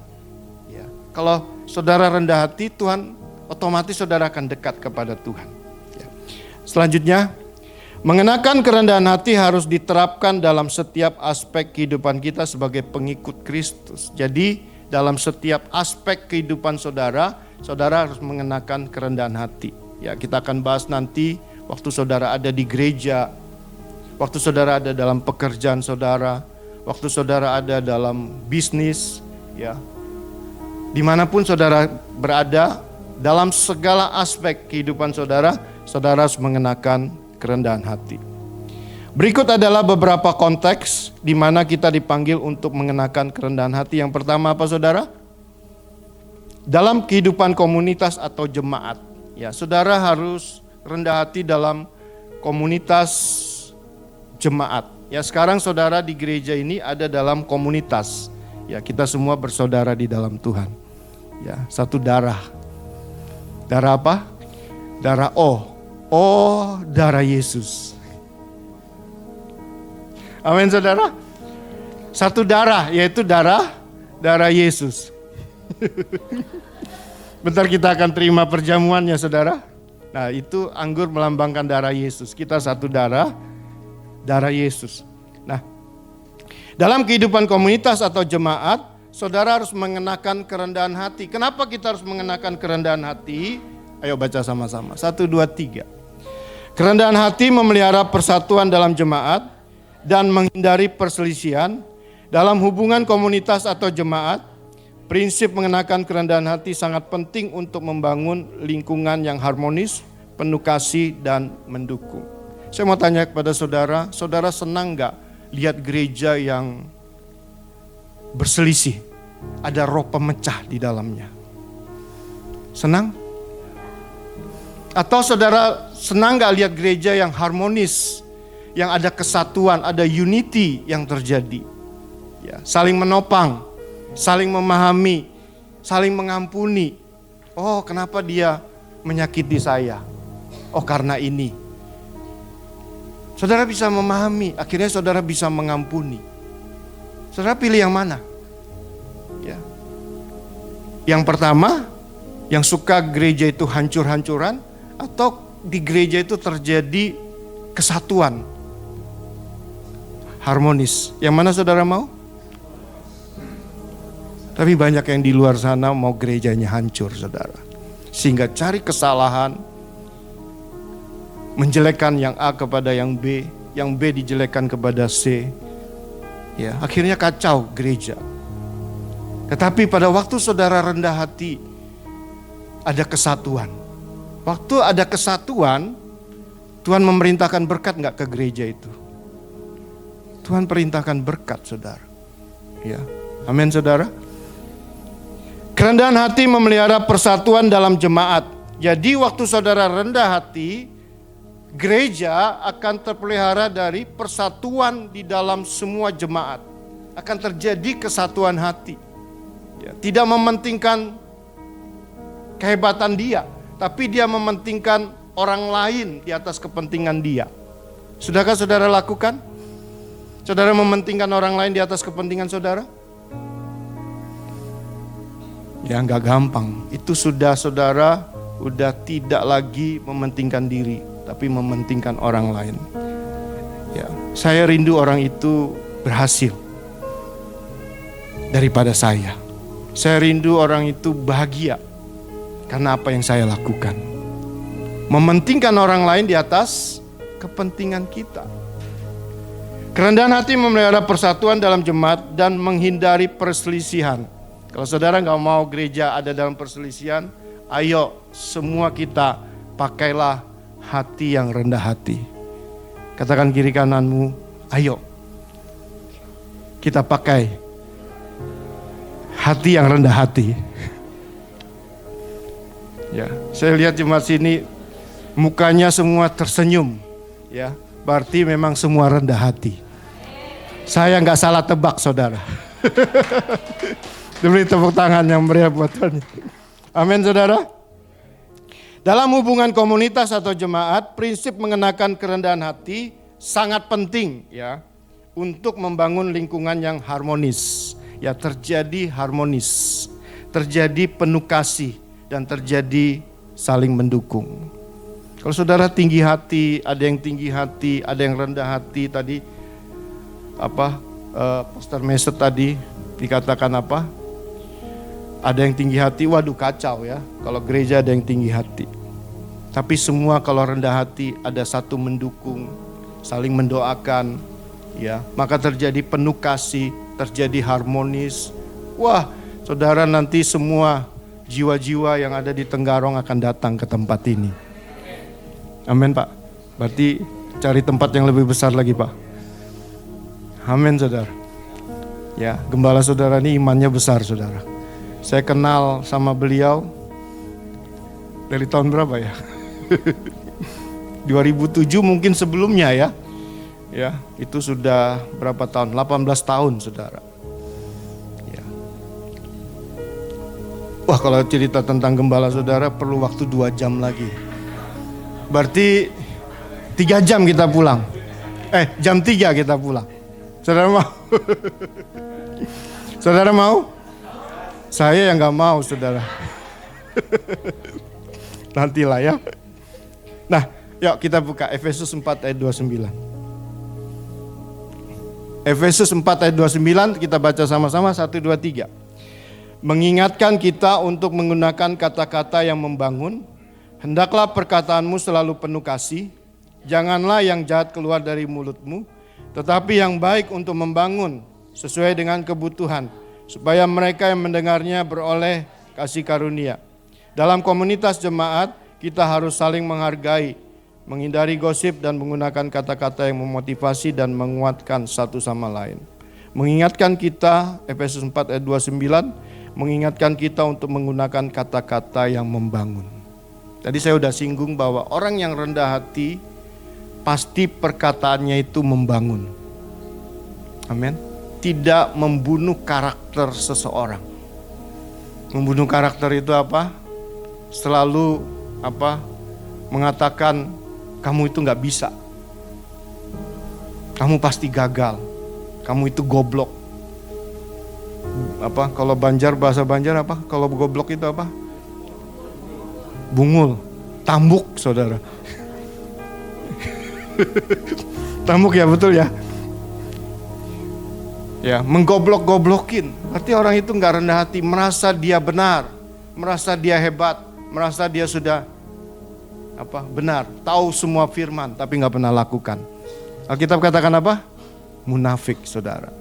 Ya. Kalau saudara rendah hati, Tuhan otomatis saudara akan dekat kepada Tuhan. Ya. Selanjutnya, mengenakan kerendahan hati harus diterapkan dalam setiap aspek kehidupan kita sebagai pengikut Kristus. Jadi dalam setiap aspek kehidupan saudara, saudara harus mengenakan kerendahan hati. Ya, kita akan bahas nanti waktu saudara ada di gereja, waktu saudara ada dalam pekerjaan saudara, waktu saudara ada dalam bisnis, ya. Dimanapun saudara berada, dalam segala aspek kehidupan saudara, saudara harus mengenakan kerendahan hati. Berikut adalah beberapa konteks di mana kita dipanggil untuk mengenakan kerendahan hati. Yang pertama apa, saudara? Dalam kehidupan komunitas atau jemaat. Ya, saudara harus rendah hati dalam komunitas jemaat. Ya, sekarang saudara di gereja ini ada dalam komunitas. Ya, kita semua bersaudara di dalam Tuhan. Ya, satu darah. Darah apa? Darah darah Yesus. Amin, saudara. Satu darah, yaitu darah Yesus. Bentar kita akan terima perjamuannya, saudara. Nah, itu anggur melambangkan darah Yesus. Kita satu darah Yesus. Nah, dalam kehidupan komunitas atau jemaat, saudara harus mengenakan kerendahan hati. Kenapa kita harus mengenakan kerendahan hati? Ayo baca sama-sama. 1, 2, 3. Kerendahan hati memelihara persatuan dalam jemaat dan menghindari perselisihan. Dalam hubungan komunitas atau jemaat, prinsip mengenakan kerendahan hati sangat penting untuk membangun lingkungan yang harmonis, penuh kasih dan mendukung. Saya mau tanya kepada saudara, saudara senang gak lihat gereja yang berselisih? Ada roh pemecah di dalamnya. Senang? Atau saudara senang gak lihat gereja yang harmonis, yang ada kesatuan, ada unity yang terjadi? Ya, saling menopang, saling memahami, saling mengampuni. Oh, kenapa dia menyakiti saya? Oh, karena ini. Saudara bisa memahami, akhirnya saudara bisa mengampuni. Saudara pilih yang mana? Ya. Yang pertama, yang suka gereja itu hancur-hancuran, atau di gereja itu terjadi kesatuan, harmonis. Yang mana saudara mau? Tapi banyak yang di luar sana mau gerejanya hancur, saudara. Sehingga cari kesalahan, menjelekkan yang A kepada yang B dijelekkan kepada C. Ya, akhirnya kacau gereja. Tetapi pada waktu saudara rendah hati, ada kesatuan. Waktu ada kesatuan, Tuhan memerintahkan berkat enggak ke gereja itu? Tuhan perintahkan berkat, saudara. Ya, amin, saudara. Kerendahan hati memelihara persatuan dalam jemaat. Jadi waktu saudara rendah hati, gereja akan terpelihara dari persatuan di dalam semua jemaat. Akan terjadi kesatuan hati. Ya, tidak mementingkan kehebatan dia, tapi dia mementingkan orang lain di atas kepentingan dia. Sudahkah saudara lakukan? Saudara mementingkan orang lain di atas kepentingan saudara? Ya nggak gampang. Itu sudah saudara udah tidak lagi mementingkan diri, tapi mementingkan orang lain. Ya, saya rindu orang itu berhasil daripada saya. Saya rindu orang itu bahagia karena apa yang saya lakukan. Mementingkan orang lain di atas kepentingan kita. Kerendahan hati memelihara persatuan dalam jemaat dan menghindari perselisihan. Kalau saudara nggak mau gereja ada dalam perselisihan, ayo semua kita pakailah hati yang rendah hati. Katakan kiri kananmu, ayo kita pakai hati yang rendah hati. Ya, saya lihat jemaat sini mukanya semua tersenyum. Ya, berarti memang semua rendah hati. Saya nggak salah tebak, saudara. Diberi tepuk tangan yang meriah buat Tuhan. Amin, saudara. Dalam hubungan komunitas atau jemaat, prinsip mengenakan kerendahan hati sangat penting ya untuk membangun lingkungan yang harmonis. Ya, terjadi harmonis, terjadi penuh kasih dan terjadi saling mendukung. Kalau saudara tinggi hati, ada yang tinggi hati, ada yang rendah hati tadi Pastor Meset tadi dikatakan apa? Ada yang tinggi hati, waduh kacau ya. Kalau gereja ada yang tinggi hati. Tapi semua kalau rendah hati ada satu mendukung, saling mendoakan, ya. Maka terjadi penuh kasih, terjadi harmonis. Wah, saudara nanti semua jiwa-jiwa yang ada di Tenggarong akan datang ke tempat ini. Amin, Pak. Berarti cari tempat yang lebih besar lagi, Pak. Amin, saudara. Ya, gembala saudara ini imannya besar, saudara. Saya kenal sama beliau dari tahun berapa ya? 2007 mungkin sebelumnya ya. Ya, itu sudah berapa tahun? 18 tahun, saudara. Ya. Wah, kalau cerita tentang gembala saudara perlu waktu 2 jam lagi. Berarti 3 jam kita pulang. Jam 3 kita pulang. Saudara mau? Saudara mau? Saya yang gak mau, saudara. Nantilah ya. Nah, yuk kita buka Efesus 4 ayat 29. Efesus 4 ayat 29 kita baca sama-sama 1, 2, 3. Mengingatkan kita untuk menggunakan kata-kata yang membangun. Hendaklah perkataanmu selalu penuh kasih. Janganlah yang jahat keluar dari mulutmu, tetapi yang baik untuk membangun sesuai dengan kebutuhan, supaya mereka yang mendengarnya beroleh kasih karunia. Dalam komunitas jemaat, kita harus saling menghargai, menghindari gosip dan menggunakan kata-kata yang memotivasi dan menguatkan satu sama lain. Mengingatkan kita, Efesus 4 ayat 29, mengingatkan kita untuk menggunakan kata-kata yang membangun. Tadi saya sudah singgung bahwa orang yang rendah hati, pasti perkataannya itu membangun. Amin. Tidak membunuh karakter seseorang. Membunuh karakter itu apa? Selalu mengatakan kamu itu gak bisa. Kamu pasti gagal. Kamu itu goblok. Kalau bahasa Banjar apa? Kalau goblok itu apa? Bungul. Tambuk, saudara. Tambuk ya, betul ya. Ya, menggoblok-goblokin. Berarti orang itu gak rendah hati, merasa dia benar, merasa dia hebat, merasa dia sudah benar, tahu semua firman tapi gak pernah lakukan. Alkitab katakan apa? Munafik, saudara.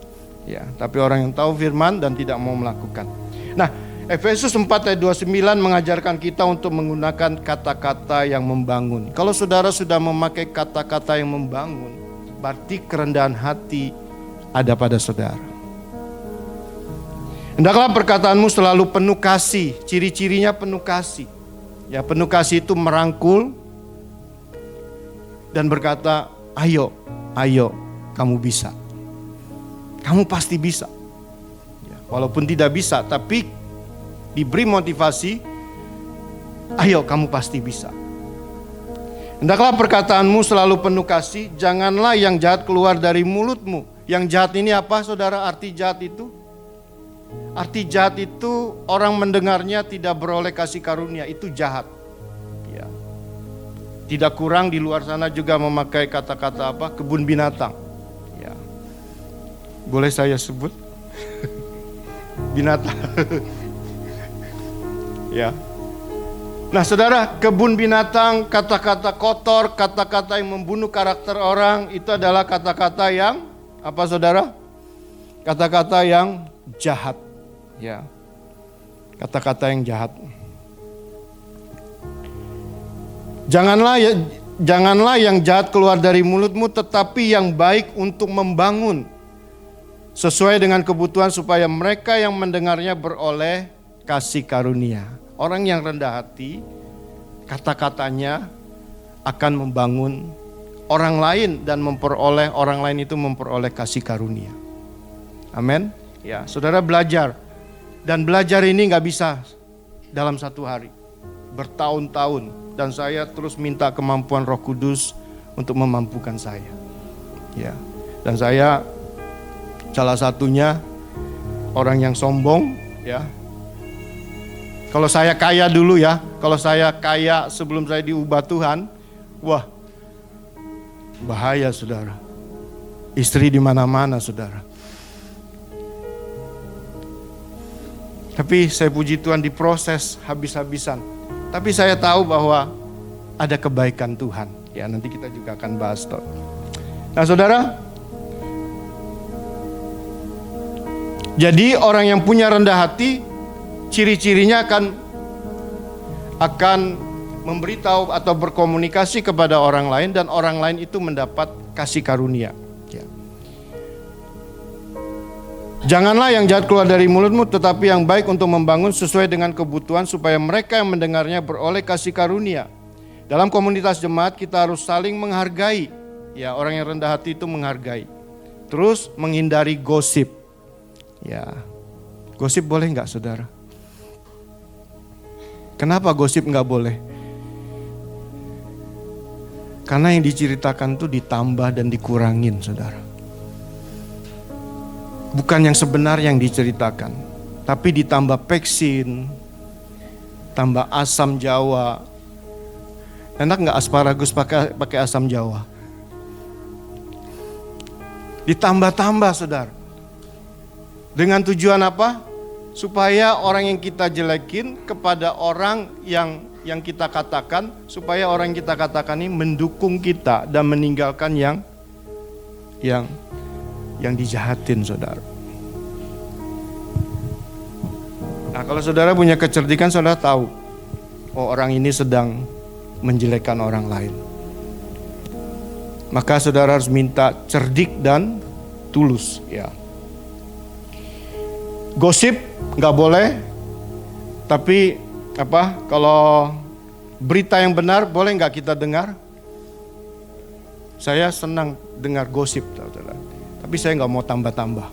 Ya, tapi orang yang tahu firman dan tidak mau melakukan. Nah, Efesus 4 ayat 29 mengajarkan kita untuk menggunakan kata-kata yang membangun. Kalau saudara sudah memakai kata-kata yang membangun, berarti kerendahan hati ada pada saudara. Hendaklah perkataanmu selalu penuh kasih. Ciri-cirinya penuh kasih. Ya, penuh kasih itu merangkul, dan berkata, ayo, kamu bisa. Kamu pasti bisa. Ya, walaupun tidak bisa, tapi diberi motivasi, ayo kamu pasti bisa. Hendaklah perkataanmu selalu penuh kasih, janganlah yang jahat keluar dari mulutmu. Yang jahat ini apa, saudara? Arti jahat itu? Arti jahat itu orang mendengarnya tidak beroleh kasih karunia, itu jahat. Ya. Tidak kurang di luar sana juga memakai kata-kata apa? Kebun binatang. Ya. Boleh saya sebut? Binatang. Ya. Nah, saudara, kebun binatang, kata-kata kotor, kata-kata yang membunuh karakter orang, itu adalah kata-kata yang apa, saudara? Kata-kata yang jahat. Ya. Kata-kata yang jahat. Janganlah yang jahat keluar dari mulutmu, tetapi yang baik untuk membangun sesuai dengan kebutuhan supaya mereka yang mendengarnya beroleh kasih karunia. Orang yang rendah hati, kata-katanya akan membangun orang lain dan memperoleh orang lain itu memperoleh kasih karunia. Amin. Ya, saudara belajar, dan belajar ini nggak bisa dalam satu hari, bertahun-tahun, dan saya terus minta kemampuan Roh Kudus untuk memampukan saya. Ya, dan saya salah satunya orang yang sombong, ya. Kalau saya kaya dulu ya, kalau saya kaya sebelum saya diubah Tuhan, wah, bahaya saudara. Istri di mana-mana saudara. Tapi saya puji Tuhan diproses habis-habisan. Tapi saya tahu bahwa ada kebaikan Tuhan. Ya, nanti kita juga akan bahas toh. Nah saudara, jadi orang yang punya rendah hati, ciri-cirinya akan memberitahu atau berkomunikasi kepada orang lain, dan orang lain itu mendapat kasih karunia. Ya. Janganlah yang jahat keluar dari mulutmu, tetapi yang baik untuk membangun sesuai dengan kebutuhan supaya mereka yang mendengarnya beroleh kasih karunia. Dalam komunitas jemaat kita harus saling menghargai. Ya, orang yang rendah hati itu menghargai. Terus menghindari gosip. Ya, gosip boleh nggak saudara? Kenapa gosip nggak boleh? Karena yang diceritakan itu ditambah dan dikurangin, saudara. Bukan yang sebenar yang diceritakan, tapi ditambah peksin, tambah asam Jawa. Enak nggak asparagus pakai asam Jawa? Ditambah-tambah, saudara. Dengan tujuan apa? Supaya orang yang kita jelekin kepada orang yang kita katakan, supaya orang yang kita katakan ini mendukung kita dan meninggalkan yang dijahatin, saudara. Nah, kalau saudara punya kecerdikan, saudara tahu, oh orang ini sedang menjelekkan orang lain. Maka saudara harus minta cerdik dan tulus, ya. Gosip nggak boleh, tapi kalau berita yang benar boleh nggak kita dengar? Saya senang dengar gosip, saudara. Tapi saya nggak mau tambah-tambah.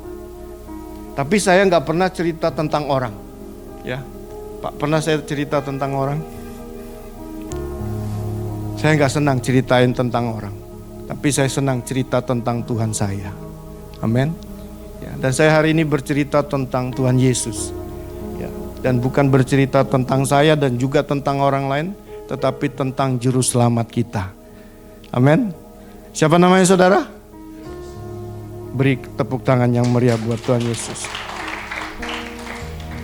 Tapi saya nggak pernah cerita tentang orang, ya. Pak, pernah saya cerita tentang orang? Saya nggak senang ceritain tentang orang, tapi saya senang cerita tentang Tuhan saya. Amin. Ya, dan saya hari ini bercerita tentang Tuhan Yesus. Ya, dan bukan bercerita tentang saya dan juga tentang orang lain, tetapi tentang juru selamat kita. Amin. Siapa namanya saudara? Beri tepuk tangan yang meriah buat Tuhan Yesus.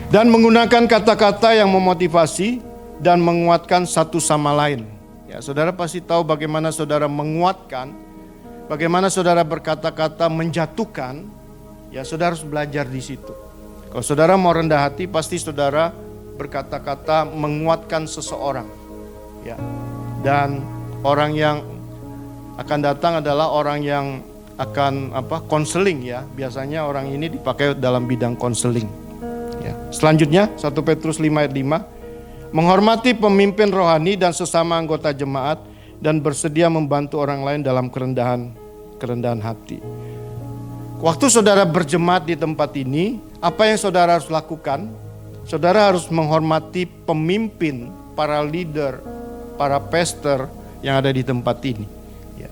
Dan menggunakan kata-kata yang memotivasi dan menguatkan satu sama lain. Ya, saudara pasti tahu bagaimana saudara menguatkan, bagaimana saudara berkata-kata menjatuhkan. Ya, saudara harus belajar di situ. Kalau saudara mau rendah hati, pasti saudara berkata-kata menguatkan seseorang. Ya. Dan orang yang akan datang adalah orang yang akan konseling, ya. Biasanya orang ini dipakai dalam bidang konseling. Ya. Selanjutnya 1 Petrus 5 ayat 5. Menghormati pemimpin rohani dan sesama anggota jemaat dan bersedia membantu orang lain dalam kerendahan hati. Waktu saudara berjemaat di tempat ini, apa yang saudara harus lakukan? Saudara harus menghormati pemimpin, para leader, para pastor yang ada di tempat ini. Ya.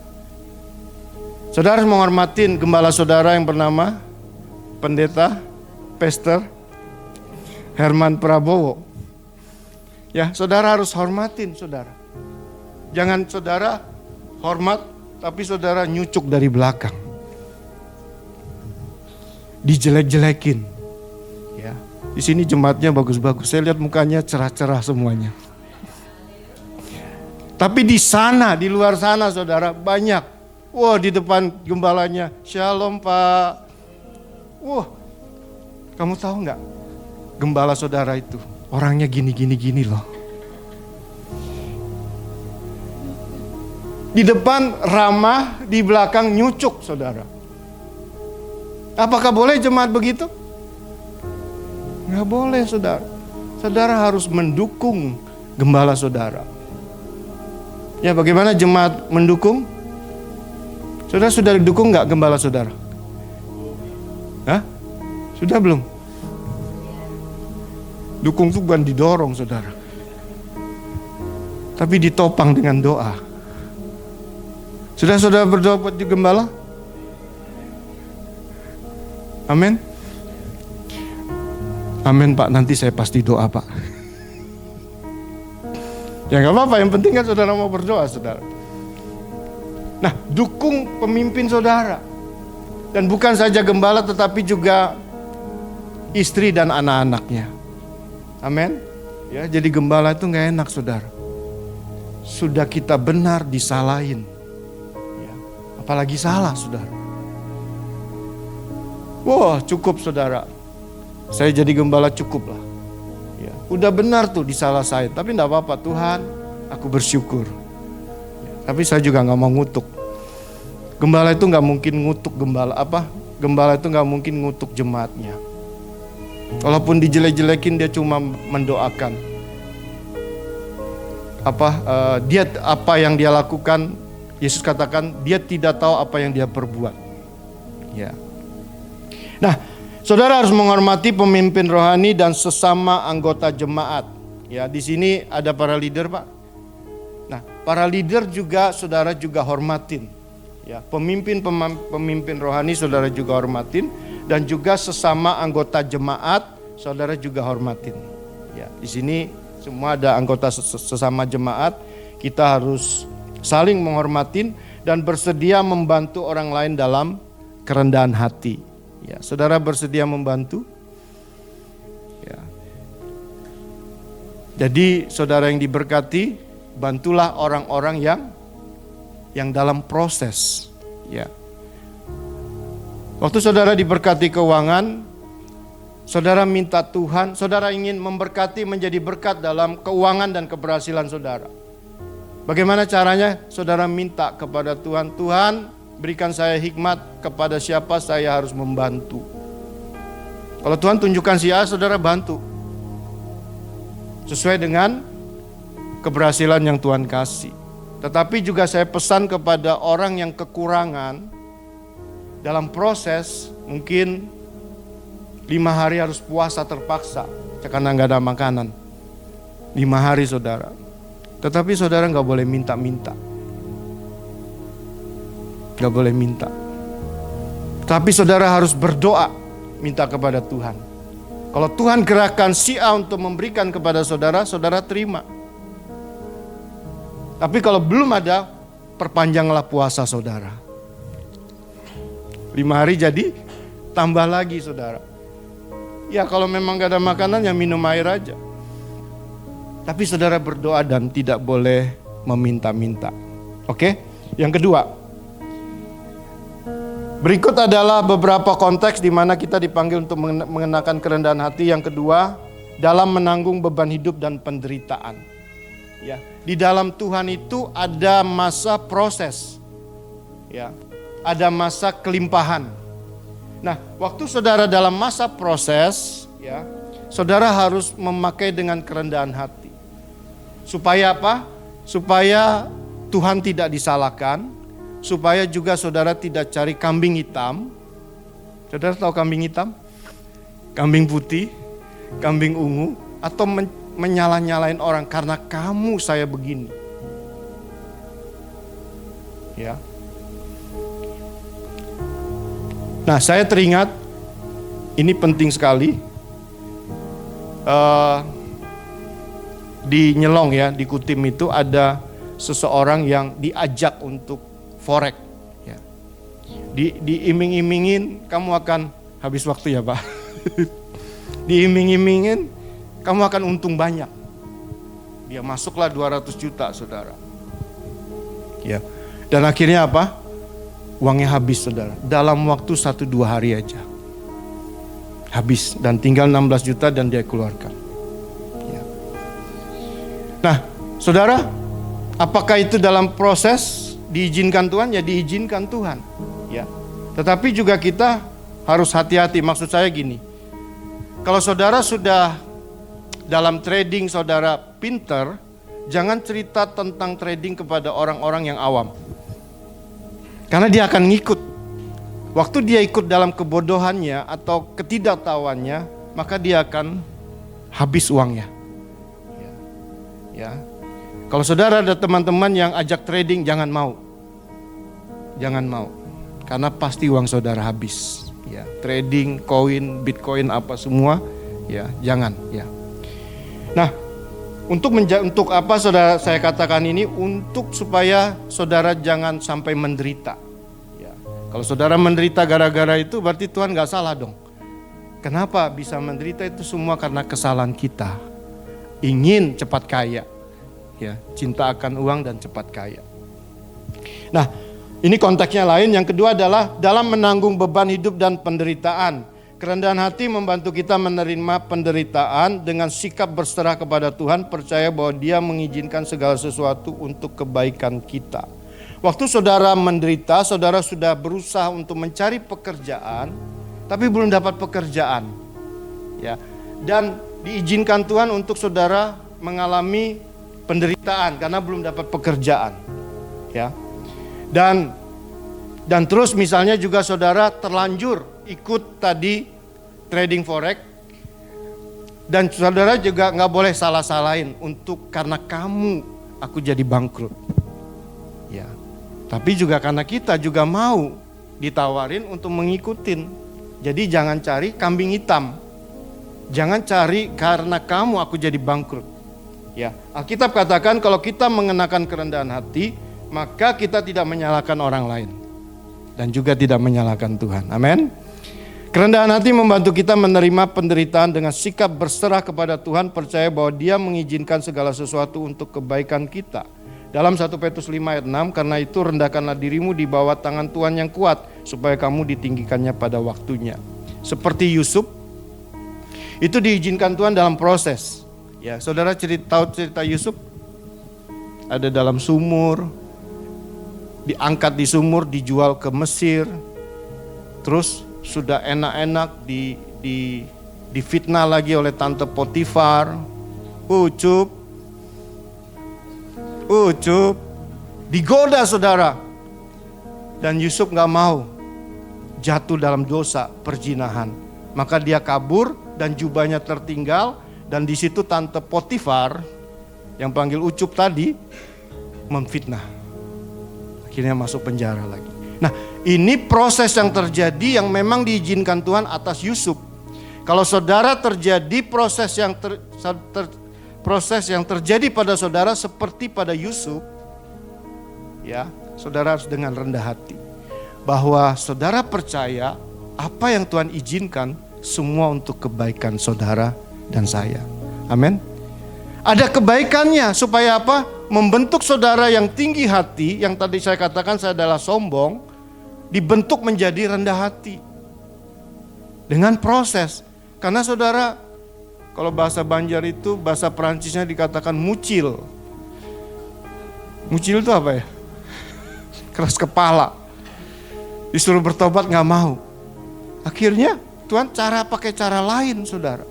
Saudara harus menghormati gembala saudara yang bernama Pendeta Pastor Herman Prabowo. Ya, saudara harus hormatin saudara. Jangan saudara hormat tapi saudara nyucuk dari belakang. Dijelek-jelekin. Ya. Di sini jemaatnya bagus-bagus. Saya lihat mukanya cerah-cerah semuanya. Tapi di sana, di luar sana saudara banyak. Wah, di depan gembalanya, "Shalom Pak." Wah, kamu tahu nggak? Gembala saudara itu orangnya gini loh. Di depan ramah, di belakang nyucuk saudara. Apakah boleh jemaat begitu? Nggak boleh saudara. Saudara harus mendukung gembala saudara. Ya, bagaimana jemaat mendukung? Saudara sudah didukung nggak gembala saudara? Hah? Sudah belum? Dukung itu bukan didorong saudara, tapi ditopang dengan doa. Sudah saudara berdoa buat gembala? Amin. Amin Pak, nanti saya pasti doa Pak. Ya gak apa-apa, yang penting kan saudara mau berdoa saudara. Nah, dukung pemimpin saudara. Dan bukan saja gembala tetapi juga istri dan anak-anaknya. Amin. Ya, jadi gembala itu gak enak saudara. Sudah kita benar disalahin. Ya, apalagi salah saudara. Wah, cukup saudara. Saya jadi gembala cukup lah. Ya, udah benar tuh disalah saya. Tapi gak apa-apa Tuhan, aku bersyukur. Ya, tapi saya juga gak mau ngutuk. Gembala itu gak mungkin ngutuk Gembala itu gak mungkin ngutuk jemaatnya. Walaupun dijelek-jelekin dia cuma mendoakan. Apa yang dia lakukan, Yesus katakan dia tidak tahu apa yang dia perbuat. Ya. Nah, saudara harus menghormati pemimpin rohani dan sesama anggota jemaat. Ya, di sini ada para leader, Pak. Nah, para leader juga saudara juga hormatin. Ya, pemimpin rohani saudara juga hormatin. Dan juga sesama anggota jemaat, saudara juga hormatin. Ya, di sini semua ada anggota sesama jemaat, kita harus saling menghormatin dan bersedia membantu orang lain dalam kerendahan hati. Ya, saudara bersedia membantu? Ya. Jadi saudara yang diberkati, bantulah orang-orang yang dalam proses. Ya. Waktu saudara diberkati keuangan, saudara minta Tuhan, saudara ingin memberkati menjadi berkat dalam keuangan dan keberhasilan saudara. Bagaimana caranya? Saudara minta kepada Tuhan, Tuhan berikan saya hikmat kepada siapa saya harus membantu. Kalau Tuhan tunjukkan si A, saudara bantu. Sesuai dengan keberhasilan yang Tuhan kasih. Tetapi juga saya pesan kepada orang yang kekurangan, dalam proses mungkin 5 hari harus puasa terpaksa karena gak ada makanan. 5 hari saudara. Tetapi saudara gak boleh minta-minta. Gak boleh minta. Tapi saudara harus berdoa minta kepada Tuhan. Kalau Tuhan gerakkan si A untuk memberikan kepada saudara, saudara terima. Tapi kalau belum ada, perpanjanglah puasa saudara. 5 hari jadi tambah lagi saudara. Ya kalau memang gak ada makanan ya minum air aja. Tapi saudara berdoa dan tidak boleh meminta-minta. Oke? Yang kedua, berikut adalah beberapa konteks di mana kita dipanggil untuk mengenakan kerendahan hati. Yang kedua, dalam menanggung beban hidup dan penderitaan. Ya, di dalam Tuhan itu ada masa proses. Ya. Ada masa kelimpahan. Nah, waktu saudara dalam masa proses, ya, saudara harus memakai dengan kerendahan hati. Supaya apa? Supaya Tuhan tidak disalahkan, supaya juga saudara tidak cari kambing hitam. Saudara tahu kambing hitam? Kambing putih, kambing ungu, atau menyalah-nyalain orang karena kamu saya begini. Ya. Nah, saya teringat ini penting sekali. Di Nyelong ya, di Kutim itu ada seseorang yang diajak untuk forex. Ya. Diiming-imingin kamu akan habis waktu ya Pak. Diiming-imingin kamu akan untung banyak. Dia masuklah 200 juta saudara. Ya. Dan akhirnya apa? Uangnya habis saudara. Dalam waktu 1-2 hari aja. Habis dan tinggal 16 juta dan dia keluarkan. Ya. Nah saudara, apakah itu dalam proses diizinkan Tuhan? Ya diizinkan Tuhan. Ya. Tetapi juga kita harus hati-hati. Maksud saya gini. Kalau saudara sudah dalam trading saudara pinter, jangan cerita tentang trading kepada orang-orang yang awam. Karena dia akan ngikut. Waktu dia ikut dalam kebodohannya atau ketidaktahuannya, maka dia akan habis uangnya. Ya. Kalau saudara ada teman-teman yang ajak trading, jangan mau. Jangan mau. Karena pasti uang saudara habis. Ya, trading, koin, bitcoin apa semua, ya jangan. Ya. Nah, untuk apa saudara saya katakan ini? Untuk supaya saudara jangan sampai menderita. Ya. Kalau saudara menderita gara-gara itu berarti Tuhan gak salah dong. Kenapa bisa menderita? Itu semua karena kesalahan kita. Ingin cepat kaya. Ya, cinta akan uang dan cepat kaya. Nah, ini konteksnya lain. Yang kedua adalah dalam menanggung beban hidup dan penderitaan. Kerendahan hati membantu kita menerima penderitaan dengan sikap berserah kepada Tuhan, percaya bahwa Dia mengizinkan segala sesuatu untuk kebaikan kita. Waktu saudara menderita, saudara sudah berusaha untuk mencari pekerjaan, tapi belum dapat pekerjaan. Ya. Dan diizinkan Tuhan untuk saudara mengalami penderitaan karena belum dapat pekerjaan. Ya. Dan terus misalnya juga saudara terlanjur ikut tadi trading forex, dan saudara juga nggak boleh salah-salahin untuk karena kamu aku jadi bangkrut. Ya, tapi juga karena kita juga mau ditawarin untuk mengikutin. Jadi jangan cari kambing hitam, jangan cari karena kamu aku jadi bangkrut. Ya, Alkitab katakan kalau kita mengenakan kerendahan hati, maka kita tidak menyalahkan orang lain dan juga tidak menyalahkan Tuhan. Amin. Kerendahan hati membantu kita menerima penderitaan dengan sikap berserah kepada Tuhan, percaya bahwa Dia mengizinkan segala sesuatu untuk kebaikan kita. Dalam 1 Petrus 5 ayat 6, karena itu rendahkanlah dirimu di bawah tangan Tuhan yang kuat, supaya kamu ditinggikannya pada waktunya. Seperti Yusuf, itu diizinkan Tuhan dalam proses. Ya, saudara tahu cerita Yusuf? Ada dalam sumur, diangkat di sumur, dijual ke Mesir, terus sudah enak-enak difitnah lagi oleh tante Potifar, ucup, digoda saudara, dan Yusuf gak mau jatuh dalam dosa perzinahan, maka dia kabur dan jubahnya tertinggal, dan di situ tante Potifar yang panggil ucup tadi memfitnah. Akhirnya masuk penjara lagi. Nah, ini proses yang terjadi yang memang diizinkan Tuhan atas Yusuf. Kalau saudara terjadi proses yang terjadi pada saudara seperti pada Yusuf, ya, saudara harus dengan rendah hati. Bahwa saudara percaya apa yang Tuhan izinkan semua untuk kebaikan saudara dan saya. Amin. Ada kebaikannya supaya apa? Membentuk saudara yang tinggi hati, yang tadi saya katakan saya adalah sombong, dibentuk menjadi rendah hati. Dengan proses. Karena saudara, kalau bahasa Banjar itu, bahasa Perancisnya dikatakan mucil. Mucil itu apa ya? Keras kepala. Disuruh bertobat gak mau. Akhirnya Tuhan pakai cara lain saudara.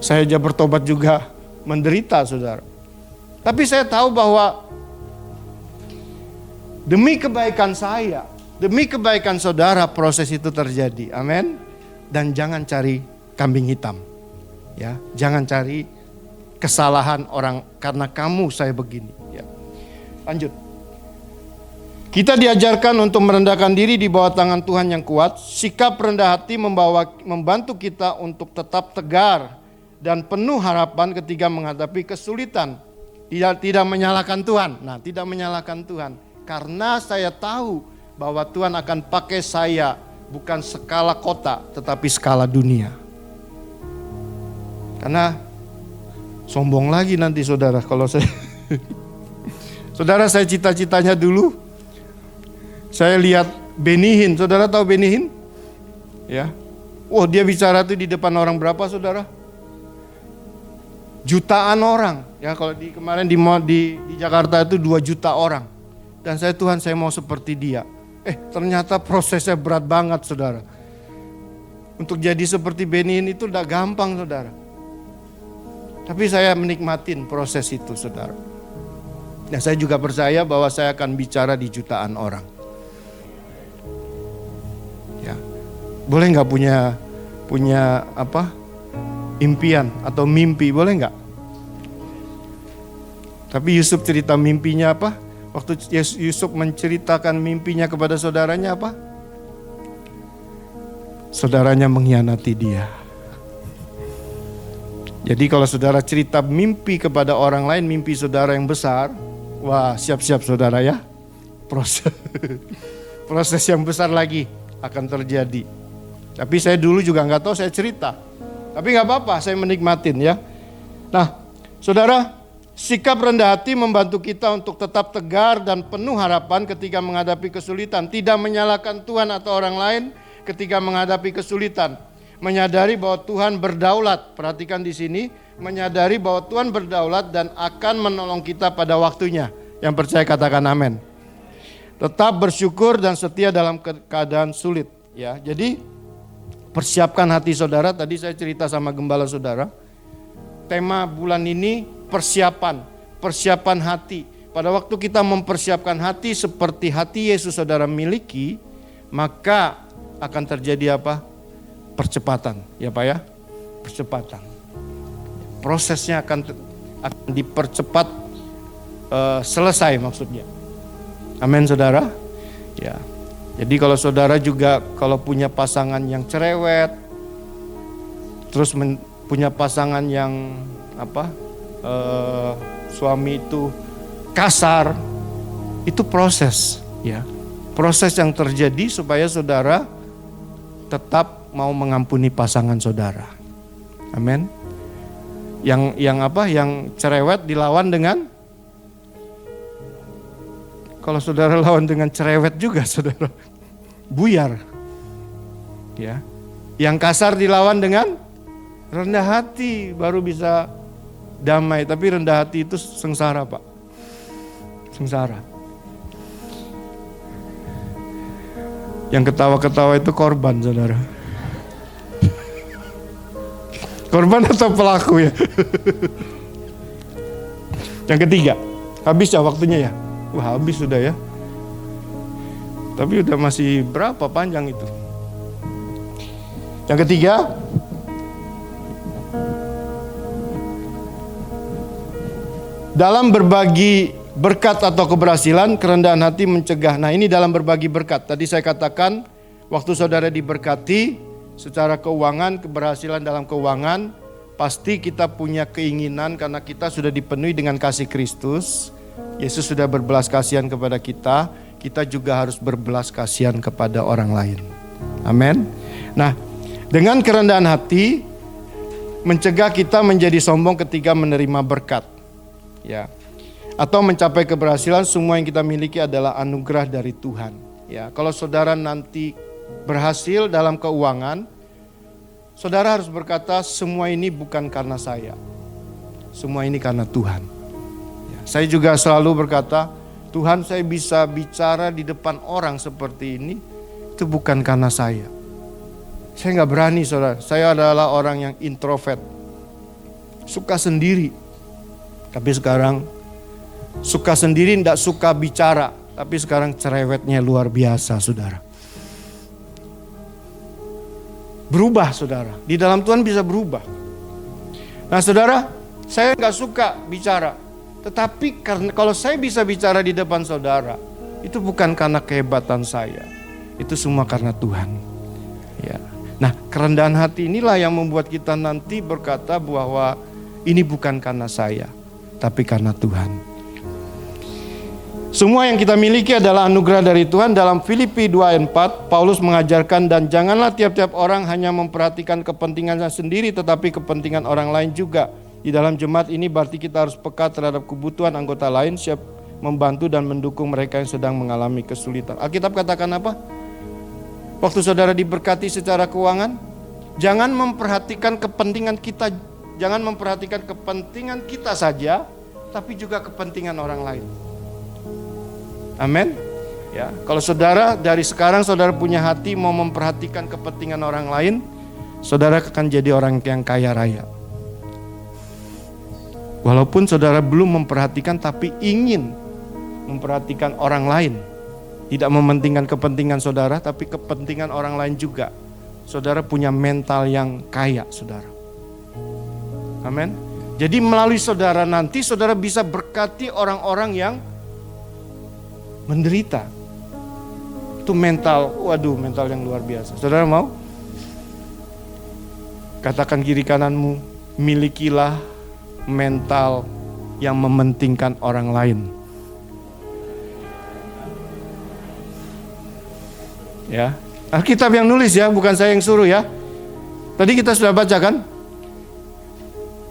Saya aja bertobat juga menderita saudara. Tapi saya tahu bahwa Demi kebaikan saya, demi kebaikan saudara, proses itu terjadi. Amin. Dan jangan cari kambing hitam. Ya, jangan cari kesalahan orang karena kamu saya begini. Ya. Lanjut. Kita diajarkan untuk merendahkan diri di bawah tangan Tuhan yang kuat. Sikap rendah hati membantu kita untuk tetap tegar dan penuh harapan ketika menghadapi kesulitan. Tidak menyalahkan Tuhan. Nah, tidak menyalahkan Tuhan. Karena saya tahu bahwa Tuhan akan pakai saya bukan skala kota tetapi skala dunia. Karena sombong lagi nanti saudara kalau saya saudara, saya cita-citanya dulu saya lihat Benny Hinn. Saudara tahu Benny Hinn? Ya. Oh, dia bicara tuh di depan orang berapa saudara? Jutaan orang. Ya, kalau kemarin di Jakarta itu 2 juta orang. Dan Tuhan saya mau seperti dia. Ternyata prosesnya berat banget saudara. Untuk jadi seperti Benny Hinn itu udah gampang saudara. Tapi saya menikmatin proses itu saudara. Dan saya juga percaya bahwa saya akan bicara di jutaan orang. Ya. Boleh nggak punya apa? Impian atau mimpi, boleh nggak? Tapi Yusuf cerita mimpinya apa? Waktu Yusuf menceritakan mimpinya kepada saudaranya apa? Saudaranya mengkhianati dia. Jadi kalau saudara cerita mimpi kepada orang lain, mimpi saudara yang besar, wah siap-siap saudara ya. Proses yang besar lagi akan terjadi. Tapi saya dulu juga nggak tahu, saya cerita. Tapi nggak apa-apa, saya menikmatin ya. Nah, saudara, sikap rendah hati membantu kita untuk tetap tegar dan penuh harapan ketika menghadapi kesulitan. Tidak menyalahkan Tuhan atau orang lain ketika menghadapi kesulitan. Menyadari bahwa Tuhan berdaulat. Perhatikan di sini, menyadari bahwa Tuhan berdaulat dan akan menolong kita pada waktunya. Yang percaya katakan amin. Tetap bersyukur dan setia dalam keadaan sulit. Ya, jadi persiapkan hati saudara. Tadi saya cerita sama gembala saudara. Tema bulan ini persiapan hati. Pada waktu kita mempersiapkan hati seperti hati Yesus saudara miliki, maka akan terjadi apa? Percepatan, ya Pak ya, percepatan. Prosesnya akan dipercepat, selesai maksudnya. Amin saudara. Ya. Jadi kalau saudara juga kalau punya pasangan yang cerewet, terus punya pasangan yang apa, suami itu kasar, itu proses, ya, proses yang terjadi supaya saudara tetap mau mengampuni pasangan saudara. Amin. Yang cerewet dilawan dengan, kalau saudara lawan dengan cerewet juga saudara buyar. Ya. Yang kasar dilawan dengan rendah hati baru bisa damai, tapi rendah hati itu sengsara, Pak. Sengsara. Yang ketawa-ketawa itu korban, saudara. Korban atau pelaku ya? Yang ketiga, habis ya waktunya ya? Wah, habis sudah ya. Tapi udah masih berapa panjang itu? Yang ketiga, dalam berbagi berkat atau keberhasilan, kerendahan hati mencegah. Nah, ini dalam berbagi berkat. Tadi saya katakan, waktu saudara diberkati secara keuangan, keberhasilan dalam keuangan, pasti kita punya keinginan karena kita sudah dipenuhi dengan kasih Kristus. Yesus sudah berbelas kasihan kepada kita, kita juga harus berbelas kasihan kepada orang lain. Amin. Nah, dengan kerendahan hati mencegah kita menjadi sombong ketika menerima berkat. Ya. Atau mencapai keberhasilan, semua yang kita miliki adalah anugerah dari Tuhan. Ya, kalau saudara nanti berhasil dalam keuangan, saudara harus berkata, semua ini bukan karena saya, semua ini karena Tuhan. Ya, saya juga selalu berkata, Tuhan, saya bisa bicara di depan orang seperti ini, itu bukan karena saya. Saya gak berani saudara, saya adalah orang yang introvert, suka sendiri. Tapi sekarang suka sendiri, tidak suka bicara. tapi sekarang cerewetnya luar biasa, saudara. Berubah, saudara. Di dalam Tuhan bisa berubah. Nah, saudara, saya nggak suka bicara. Tetapi karena kalau saya bisa bicara di depan saudara, itu bukan karena kehebatan saya. Itu semua karena Tuhan. Ya. Nah, kerendahan hati inilah yang membuat kita nanti berkata bahwa ini bukan karena saya, tapi karena Tuhan. Semua yang kita miliki adalah anugerah dari Tuhan. Dalam Filipi 2 ayat 4, Paulus mengajarkan, dan janganlah tiap-tiap orang hanya memperhatikan kepentingannya sendiri, tetapi kepentingan orang lain juga. Di dalam jemaat ini berarti kita harus peka terhadap kebutuhan anggota lain, siap membantu dan mendukung mereka yang sedang mengalami kesulitan. Alkitab katakan apa? Waktu saudara diberkati secara keuangan, jangan memperhatikan kepentingan kita, jangan memperhatikan kepentingan kita saja, tapi juga kepentingan orang lain. Amin. Ya, kalau saudara dari sekarang saudara punya hati mau memperhatikan kepentingan orang lain, saudara akan jadi orang yang kaya raya. Walaupun saudara belum memperhatikan tapi ingin memperhatikan orang lain. Tidak mementingkan kepentingan saudara tapi kepentingan orang lain juga. Saudara punya mental yang kaya, saudara. Amin. Jadi melalui saudara nanti saudara bisa berkati orang-orang yang menderita. Itu mental, waduh, mental yang luar biasa. Saudara mau? Katakan kiri kananmu, milikilah mental yang mementingkan orang lain. Ya, Alkitab yang nulis ya, bukan saya yang suruh ya. Tadi kita sudah baca kan?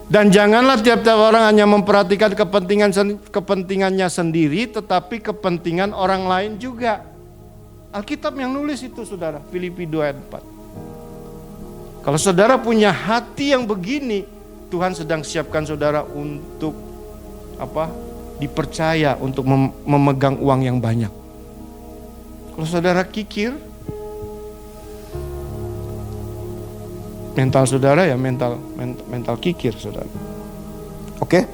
Dan janganlah tiap-tiap orang hanya memperhatikan kepentingannya sendiri, tetapi kepentingan orang lain juga. Alkitab yang nulis itu, saudara. Filipi 2 ayat 4. Kalau saudara punya hati yang begini, Tuhan sedang siapkan saudara untuk dipercaya untuk memegang uang yang banyak. Kalau saudara kikir, mental saudara ya mental kikir, saudara. Oke.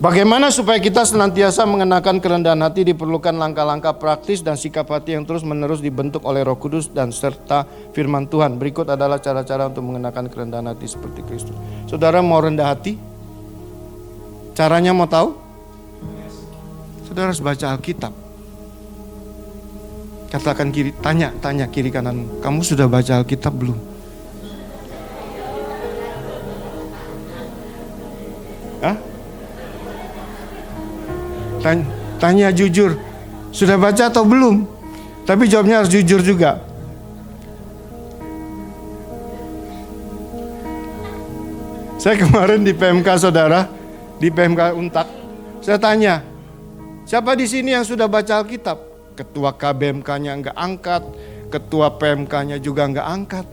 Bagaimana supaya kita senantiasa mengenakan kerendahan hati? Diperlukan langkah-langkah praktis dan sikap hati yang terus-menerus dibentuk oleh Roh Kudus dan serta firman Tuhan. Berikut adalah cara-cara untuk mengenakan kerendahan hati seperti Kristus. Saudara mau rendah hati? Caranya mau tahu? Saudara harus baca Alkitab. Katakan kiri, tanya kiri kanan, kamu sudah baca Alkitab belum? Hah? Tanya jujur, sudah baca atau belum? Tapi jawabnya harus jujur juga. Saya kemarin di PMK saudara, di PMK Untak, saya tanya, siapa di sini yang sudah baca Alkitab? Ketua KBMK-nya enggak angkat, ketua PMK-nya juga enggak angkat.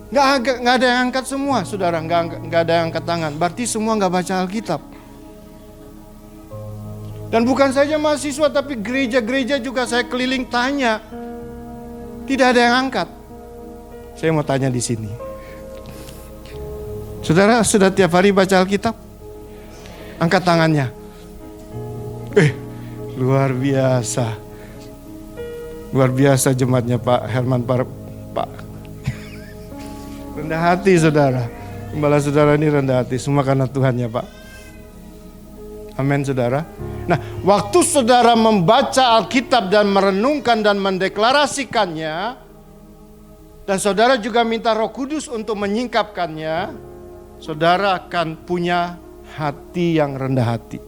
Enggak ada yang angkat semua, saudara, enggak ada yang angkat tangan. Berarti semua enggak baca Alkitab. Dan bukan saja mahasiswa, tapi gereja-gereja juga saya keliling tanya. Tidak ada yang angkat. Saya mau tanya di sini. Saudara sudah tiap hari baca Alkitab? Angkat tangannya. Luar biasa. Luar biasa jemaatnya Pak Herman, Pak. Rendah hati saudara. Gembala saudara ini rendah hati. Semua karena Tuhan ya Pak. Amin saudara. Nah, waktu saudara membaca Alkitab dan merenungkan dan mendeklarasikannya, dan saudara juga minta Roh Kudus untuk menyingkapkannya, saudara akan punya hati yang rendah hati.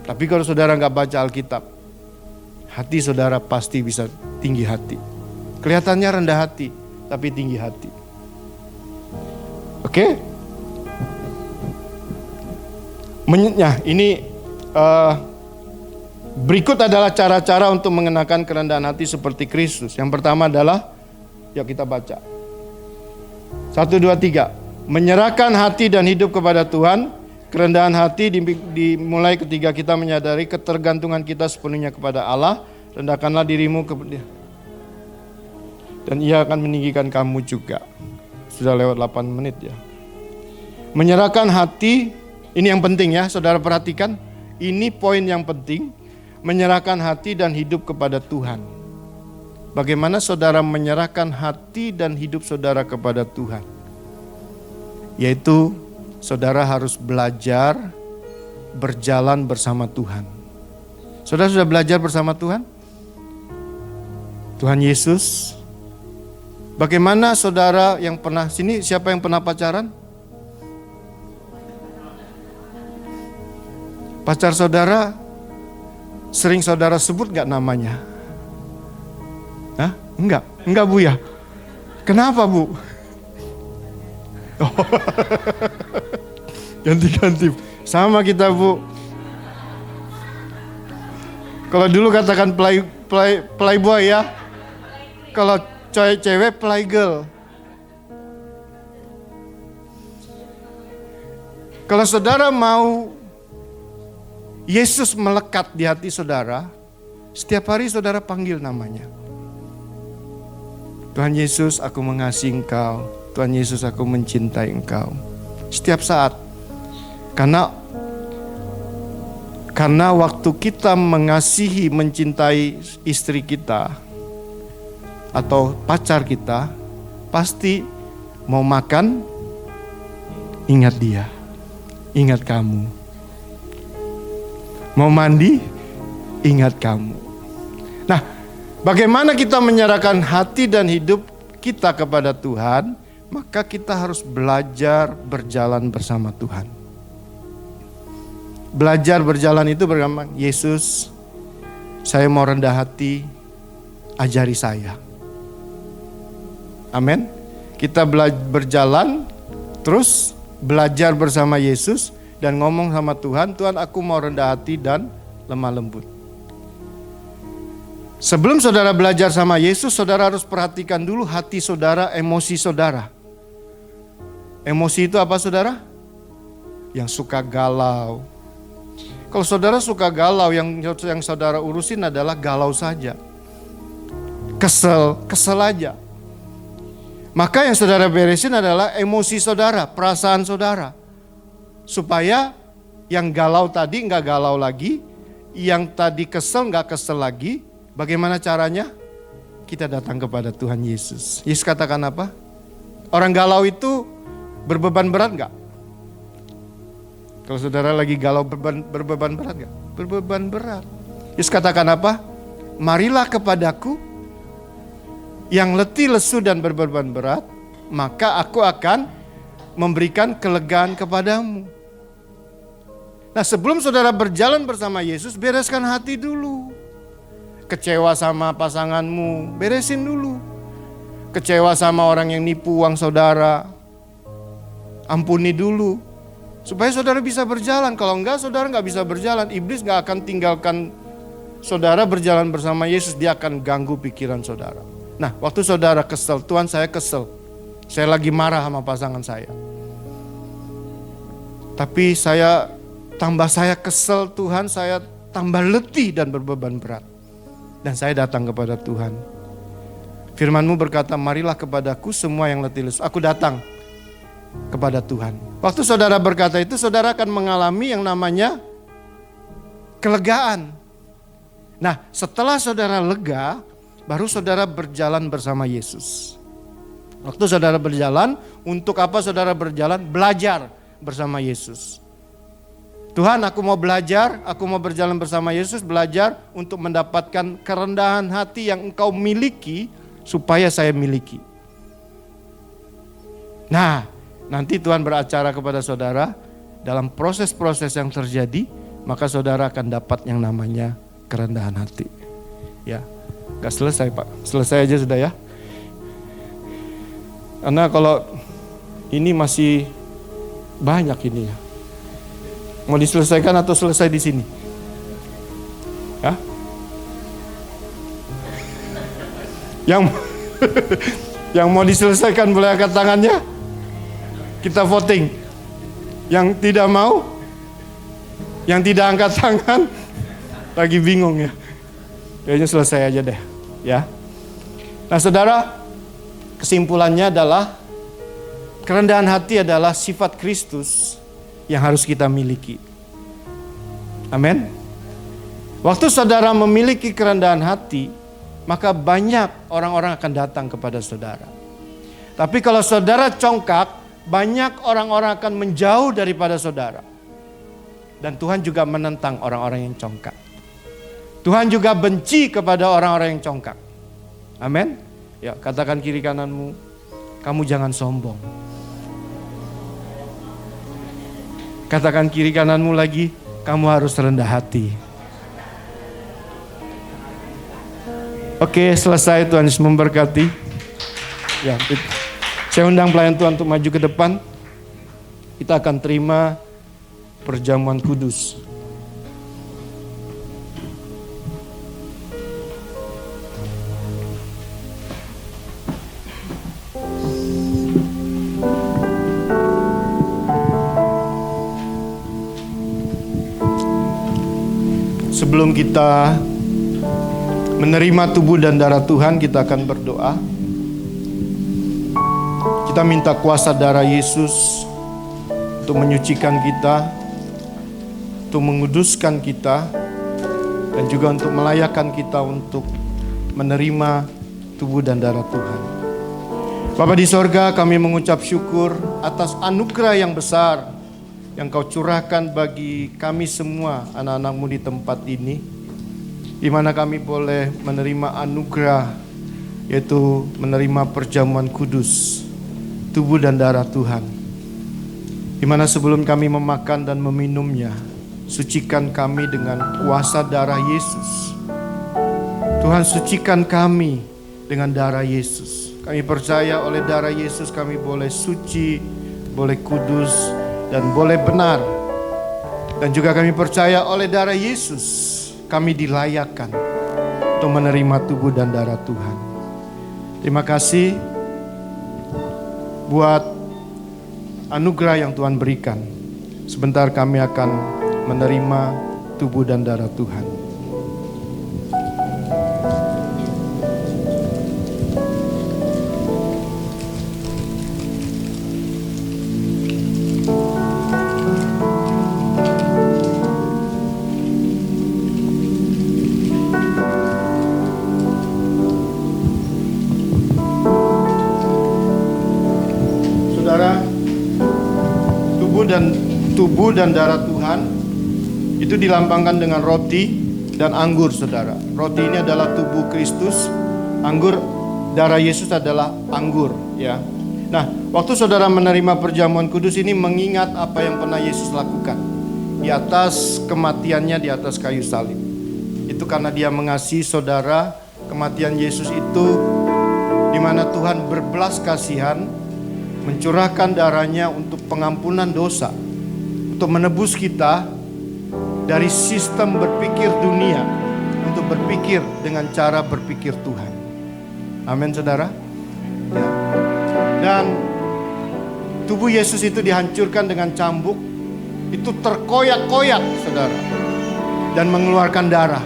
Tapi kalau saudara nggak baca Alkitab, hati saudara pasti bisa tinggi hati. Kelihatannya rendah hati, tapi tinggi hati. Oke? Ini berikut adalah cara-cara untuk mengenakan kerendahan hati seperti Kristus. Yang pertama adalah, yuk kita baca. 1, 2, 3. Menyerahkan hati dan hidup kepada Tuhan. Kerendahan hati dimulai ketika kita menyadari ketergantungan kita sepenuhnya kepada Allah. Rendahkanlah dirimu kepada Dia, dan Ia akan meninggikan kamu juga. Sudah lewat 8 menit ya. Menyerahkan hati, ini yang penting ya, saudara perhatikan. Ini poin yang penting, menyerahkan hati dan hidup kepada Tuhan. Bagaimana saudara menyerahkan hati dan hidup saudara kepada Tuhan? Yaitu saudara harus belajar berjalan bersama Tuhan. Saudara sudah belajar bersama Tuhan? Tuhan Yesus. Bagaimana saudara yang pernah, sini siapa yang pernah pacaran? Pacar saudara, sering saudara sebut gak namanya? Hah? Enggak Bu ya? Kenapa Bu? Oh. Ganti-ganti. Sama kita Bu. Kalau dulu katakan playboy ya. Kalau cewek playgirl. Kalau saudara mau Yesus melekat di hati saudara, setiap hari saudara panggil namanya. Tuhan Yesus, aku mengasihi Engkau. Tuhan Yesus, aku mencintai Engkau. Setiap saat. Karena waktu kita mengasihi, mencintai istri kita atau pacar kita, pasti mau makan, ingat dia, ingat kamu. Mau mandi, ingat kamu. Nah, bagaimana kita menyerahkan hati dan hidup kita kepada Tuhan? Maka kita harus belajar berjalan bersama Tuhan. Belajar berjalan itu bergampang, Yesus, saya mau rendah hati, ajari saya. Amin. Kita berjalan, terus belajar bersama Yesus, dan ngomong sama Tuhan, Tuhan aku mau rendah hati dan lemah lembut. Sebelum saudara belajar sama Yesus, saudara harus perhatikan dulu hati saudara, emosi saudara. Emosi itu apa saudara? Yang suka galau. Kalau saudara suka galau, yang saudara urusin adalah galau saja. Kesel aja. Maka yang saudara beresin adalah emosi saudara, perasaan saudara. Supaya yang galau tadi enggak galau lagi, yang tadi kesel enggak kesel lagi. Bagaimana caranya? Kita datang kepada Tuhan Yesus. Yesus katakan apa? Orang galau itu berbeban berat enggak? Kalau saudara lagi galau berbeban berat enggak? Berbeban berat. Yesus katakan apa? Marilah kepadaku yang letih lesu dan berbeban berat, maka aku akan memberikan kelegaan kepadamu. Nah, sebelum saudara berjalan bersama Yesus, bereskan hati dulu. Kecewa sama pasanganmu, beresin dulu. Kecewa sama orang yang nipu uang saudara, ampuni dulu. Supaya saudara bisa berjalan. Kalau enggak, saudara enggak bisa berjalan. Iblis enggak akan tinggalkan saudara berjalan bersama Yesus. Dia akan ganggu pikiran saudara. Nah, waktu saudara kesel, Tuhan saya kesel. Saya lagi marah sama pasangan saya. Tapi saya kesel, Tuhan, saya tambah letih dan berbeban berat. Dan saya datang kepada Tuhan. Firman-Mu berkata, marilah kepadaku semua yang letih lesu. Aku datang kepada Tuhan. Waktu saudara berkata itu, saudara akan mengalami yang namanya kelegaan. Nah, setelah saudara lega, baru saudara berjalan bersama Yesus. Waktu saudara berjalan, untuk apa saudara berjalan? Belajar bersama Yesus. Tuhan, aku mau belajar, aku mau berjalan bersama Yesus, belajar untuk mendapatkan kerendahan hati yang Engkau miliki, supaya saya miliki. Nah, nanti Tuhan beracara kepada saudara, dalam proses-proses yang terjadi, maka saudara akan dapat yang namanya kerendahan hati. Ya, gak selesai Pak, selesai aja sudah ya. Karena kalau ini masih banyak ini ya. Mau diselesaikan atau selesai di sini? Ya? Yang mau diselesaikan boleh angkat tangannya. Kita voting. Yang tidak mau, yang tidak angkat tangan, lagi bingung ya. Kayaknya selesai aja deh, ya. Nah, saudara, kesimpulannya adalah kerendahan hati adalah sifat Kristus yang harus kita miliki. Amin. Waktu saudara memiliki kerendahan hati, maka banyak orang-orang akan datang kepada saudara. Tapi kalau saudara congkak, banyak orang-orang akan menjauh daripada saudara. Dan Tuhan juga menentang orang-orang yang congkak. Tuhan juga benci kepada orang-orang yang congkak. Amin. Ya, katakan kiri kananmu, kamu jangan sombong. Katakan kiri kananmu lagi, kamu harus rendah hati. Oke, selesai. Tuhan Yesus memberkati. Ya, saya undang pelayan Tuhan untuk maju ke depan. Kita akan terima perjamuan kudus. Sebelum kita menerima tubuh dan darah Tuhan, kita akan berdoa. Kita minta kuasa darah Yesus untuk menyucikan kita, untuk menguduskan kita, dan juga untuk melayakkan kita untuk menerima tubuh dan darah Tuhan. Bapa di sorga, kami mengucap syukur atas anugerah yang besar yang Kau curahkan bagi kami semua anak-anak-Mu di tempat ini, di mana kami boleh menerima anugerah, yaitu menerima perjamuan kudus, tubuh dan darah Tuhan. Di mana sebelum kami memakan dan meminumnya, sucikan kami dengan kuasa darah Yesus. Tuhan, sucikan kami dengan darah Yesus. Kami percaya oleh darah Yesus kami boleh suci, boleh kudus, dan boleh benar. Dan juga kami percaya oleh darah Yesus kami dilayakkan untuk menerima tubuh dan darah Tuhan. Terima kasih buat anugerah yang Tuhan berikan. Sebentar kami akan menerima tubuh dan darah Tuhan. Tubuh dan darah Tuhan itu dilambangkan dengan roti dan anggur, saudara. Roti ini adalah tubuh Kristus, anggur, darah Yesus adalah anggur, ya. Nah, waktu saudara menerima perjamuan kudus ini mengingat apa yang pernah Yesus lakukan di atas kematiannya di atas kayu salib. Itu karena Dia mengasihi saudara. Kematian Yesus itu di mana Tuhan berbelas kasihan, mencurahkan darahnya untuk pengampunan dosa, untuk menebus kita dari sistem berpikir dunia untuk berpikir dengan cara berpikir Tuhan. Amin, saudara. Ya. Dan tubuh Yesus itu dihancurkan dengan cambuk, itu terkoyak-koyak, saudara, dan mengeluarkan darah.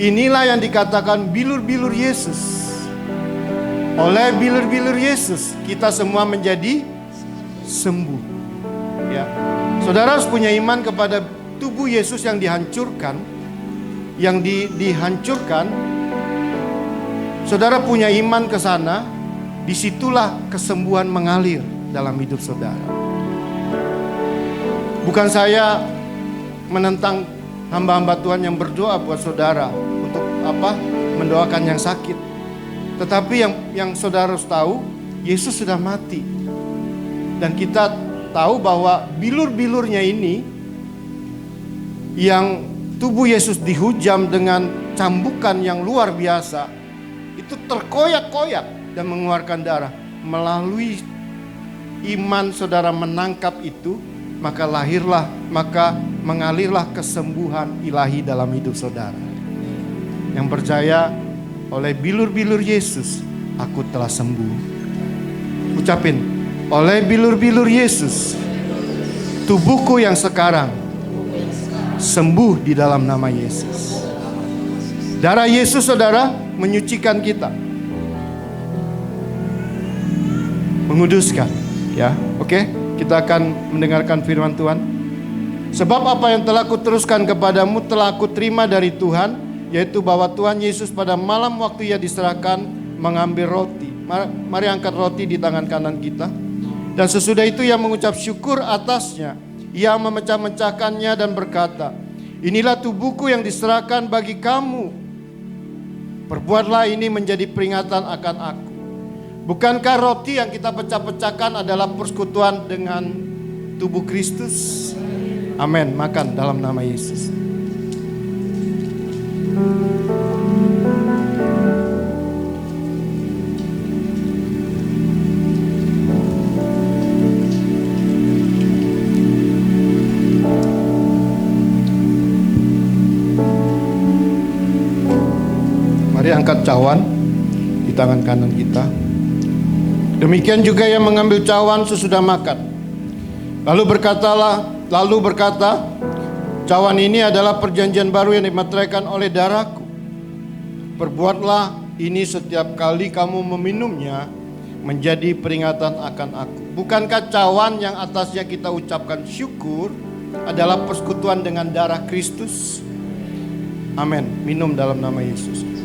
Inilah yang dikatakan bilur-bilur Yesus. Oleh bilur-bilur Yesus kita semua menjadi sembuh. Ya. Saudara harus punya iman kepada tubuh Yesus yang dihancurkan, yang dihancurkan. Saudara punya iman ke sana, disitulah kesembuhan mengalir dalam hidup saudara. Bukan saya menentang hamba-hamba Tuhan yang berdoa buat saudara untuk mendoakan yang sakit. Tetapi yang saudara harus tahu, Yesus sudah mati. Dan kita tahu bahwa bilur-bilurnya ini, yang tubuh Yesus dihujam dengan cambukan yang luar biasa, itu terkoyak-koyak dan mengeluarkan darah. Melalui iman saudara menangkap itu, maka mengalirlah kesembuhan ilahi dalam hidup saudara. Yang percaya oleh bilur-bilur Yesus, aku telah sembuh. Ucapin, oleh bilur-bilur Yesus, tubuhku yang sekarang sembuh di dalam nama Yesus. Darah Yesus, saudara, menyucikan kita, menguduskan, ya. Oke, kita akan mendengarkan firman Tuhan. Sebab apa yang telah kuteruskan kepadamu telah kuterima dari Tuhan, yaitu bahwa Tuhan Yesus pada malam waktu ia diserahkan mengambil roti. Mari angkat roti di tangan kanan kita. Dan sesudah itu ia mengucap syukur atasnya. Ia memecah-mecahkannya dan berkata, inilah tubuhku yang diserahkan bagi kamu. Perbuatlah ini menjadi peringatan akan aku. Bukankah roti yang kita pecah-pecahkan adalah persekutuan dengan tubuh Kristus? Amin. Makan dalam nama Yesus. Mari angkat cawan di tangan kanan kita. Demikian juga yang mengambil cawan sesudah makan. Lalu berkata, cawan ini adalah perjanjian baru yang dimeteraikan oleh darahku. Perbuatlah ini setiap kali kamu meminumnya menjadi peringatan akan aku. Bukankah cawan yang atasnya kita ucapkan syukur adalah persekutuan dengan darah Kristus? Amin. Minum dalam nama Yesus.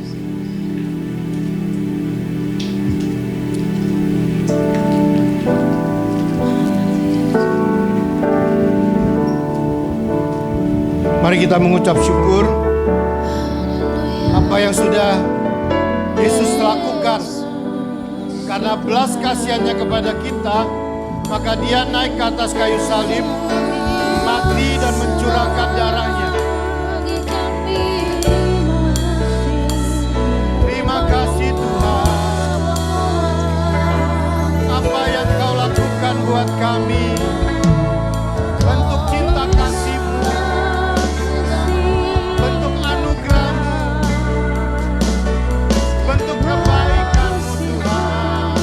Mari kita mengucap syukur apa yang sudah Yesus lakukan. Karena belas kasihannya kepada kita, maka dia naik ke atas kayu salib, mati dan mencurahkan darahnya. Terima kasih Tuhan. Apa yang Kau lakukan buat kami, bentuk cinta kasih-Mu, bentuk anugerah-Mu, bentuk kebaikan-Mu Tuhan.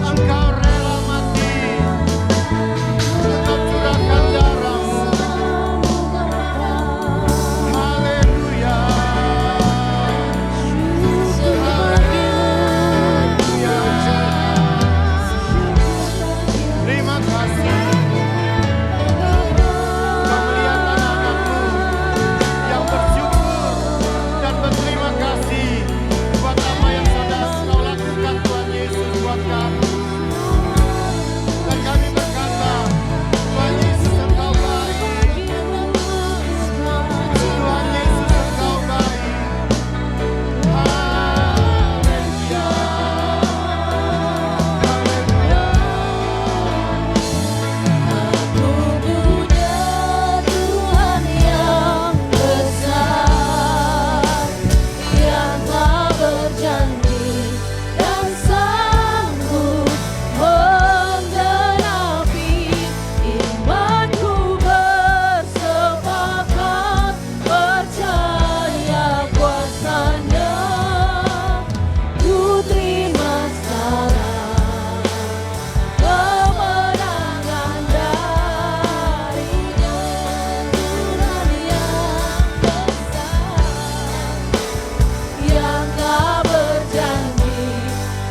Engkau rela mati, Engkau curahkan darah-Mu. Haleluya. Haleluya. Terima kasih. Kau melihat anak-anak-Mu yang bersyukur dan berterima kasih buat apa yang sudah Kau lakukan Tuhan Yesus buat kami. Dan kami berkata, Tuhan Yesus Engkau baik. Tuhan Yesus Engkau baik. Haleluya. Aku punya Tuhan yang besar, yang telah berjanji dan sanggup menggenapi imanku, bersepakat percaya kuasa-Nya. Ku terima sekarang kemenangan darinya. Tuhan yang besar, yang telah berjanji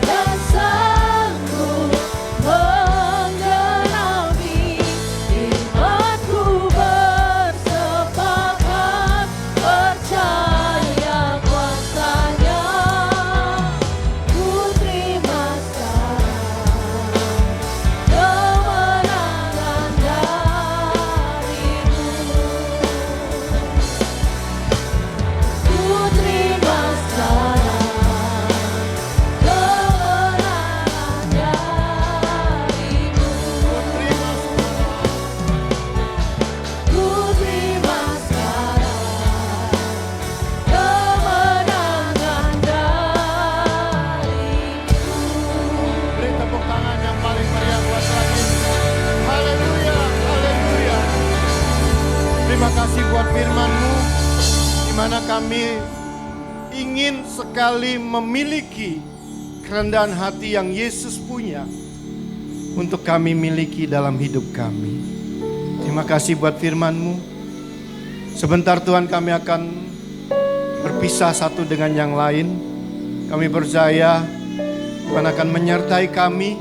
dan sanggup menggenapi imanku, bersepakat percaya kuasa-Nya. Ku terima sekarang kemenangan darimu. Ku terima sekarang kemenangan darimu. Ku terima sekarang kemenangan darimu. Beri tepuk tangan yang paling meriah buat Tuhan Yesus. Haleluya, haleluya. Terima kasih buat firman-Mu, di mana kami ingin sekali memiliki kerendahan hati yang Yesus punya untuk kami miliki dalam hidup kami. Terima kasih buat firman-Mu. Sebentar Tuhan kami akan berpisah satu dengan yang lain. Kami percaya Tuhan akan menyertai kami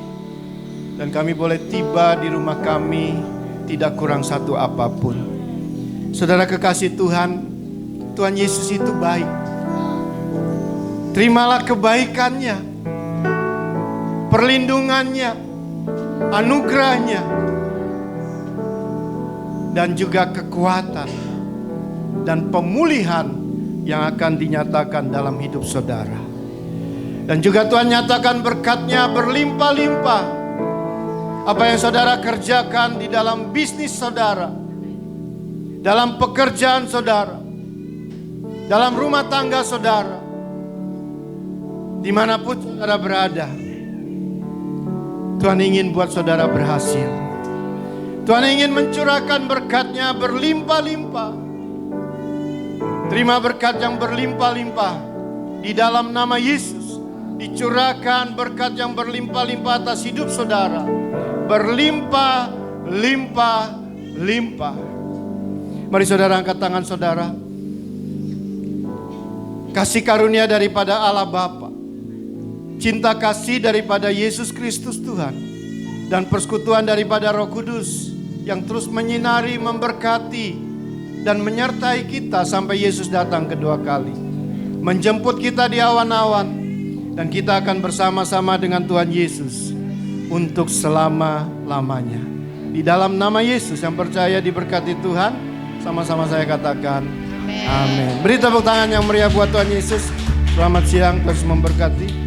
dan kami boleh tiba di rumah kami tidak kurang satu apapun. Saudara kekasih Tuhan, Tuhan Yesus itu baik. Terimalah kebaikannya, perlindungannya, anugerahnya, dan juga kekuatan dan pemulihan yang akan dinyatakan dalam hidup saudara. Dan juga Tuhan nyatakan berkat-Nya berlimpah-limpah. Apa yang saudara kerjakan di dalam bisnis saudara, dalam pekerjaan saudara, dalam rumah tangga saudara, dimanapun saudara berada, Tuhan ingin buat saudara berhasil. Tuhan ingin mencurahkan berkat-Nya berlimpah-limpah. Terima berkat yang berlimpah-limpah di dalam nama Yesus. Dicurahkan berkat yang berlimpah-limpah atas hidup saudara. Berlimpah-limpah-limpah. Mari saudara angkat tangan saudara. Kasih karunia daripada Allah Bapa, cinta kasih daripada Yesus Kristus Tuhan, dan persekutuan daripada Roh Kudus yang terus menyinari, memberkati, dan menyertai kita sampai Yesus datang kedua kali, menjemput kita di awan-awan, dan kita akan bersama-sama dengan Tuhan Yesus untuk selama-lamanya. Di dalam nama Yesus yang percaya diberkati Tuhan, sama-sama saya katakan amin. Beri tepuk tangan yang meriah buat Tuhan Yesus. Selamat siang, terus memberkati.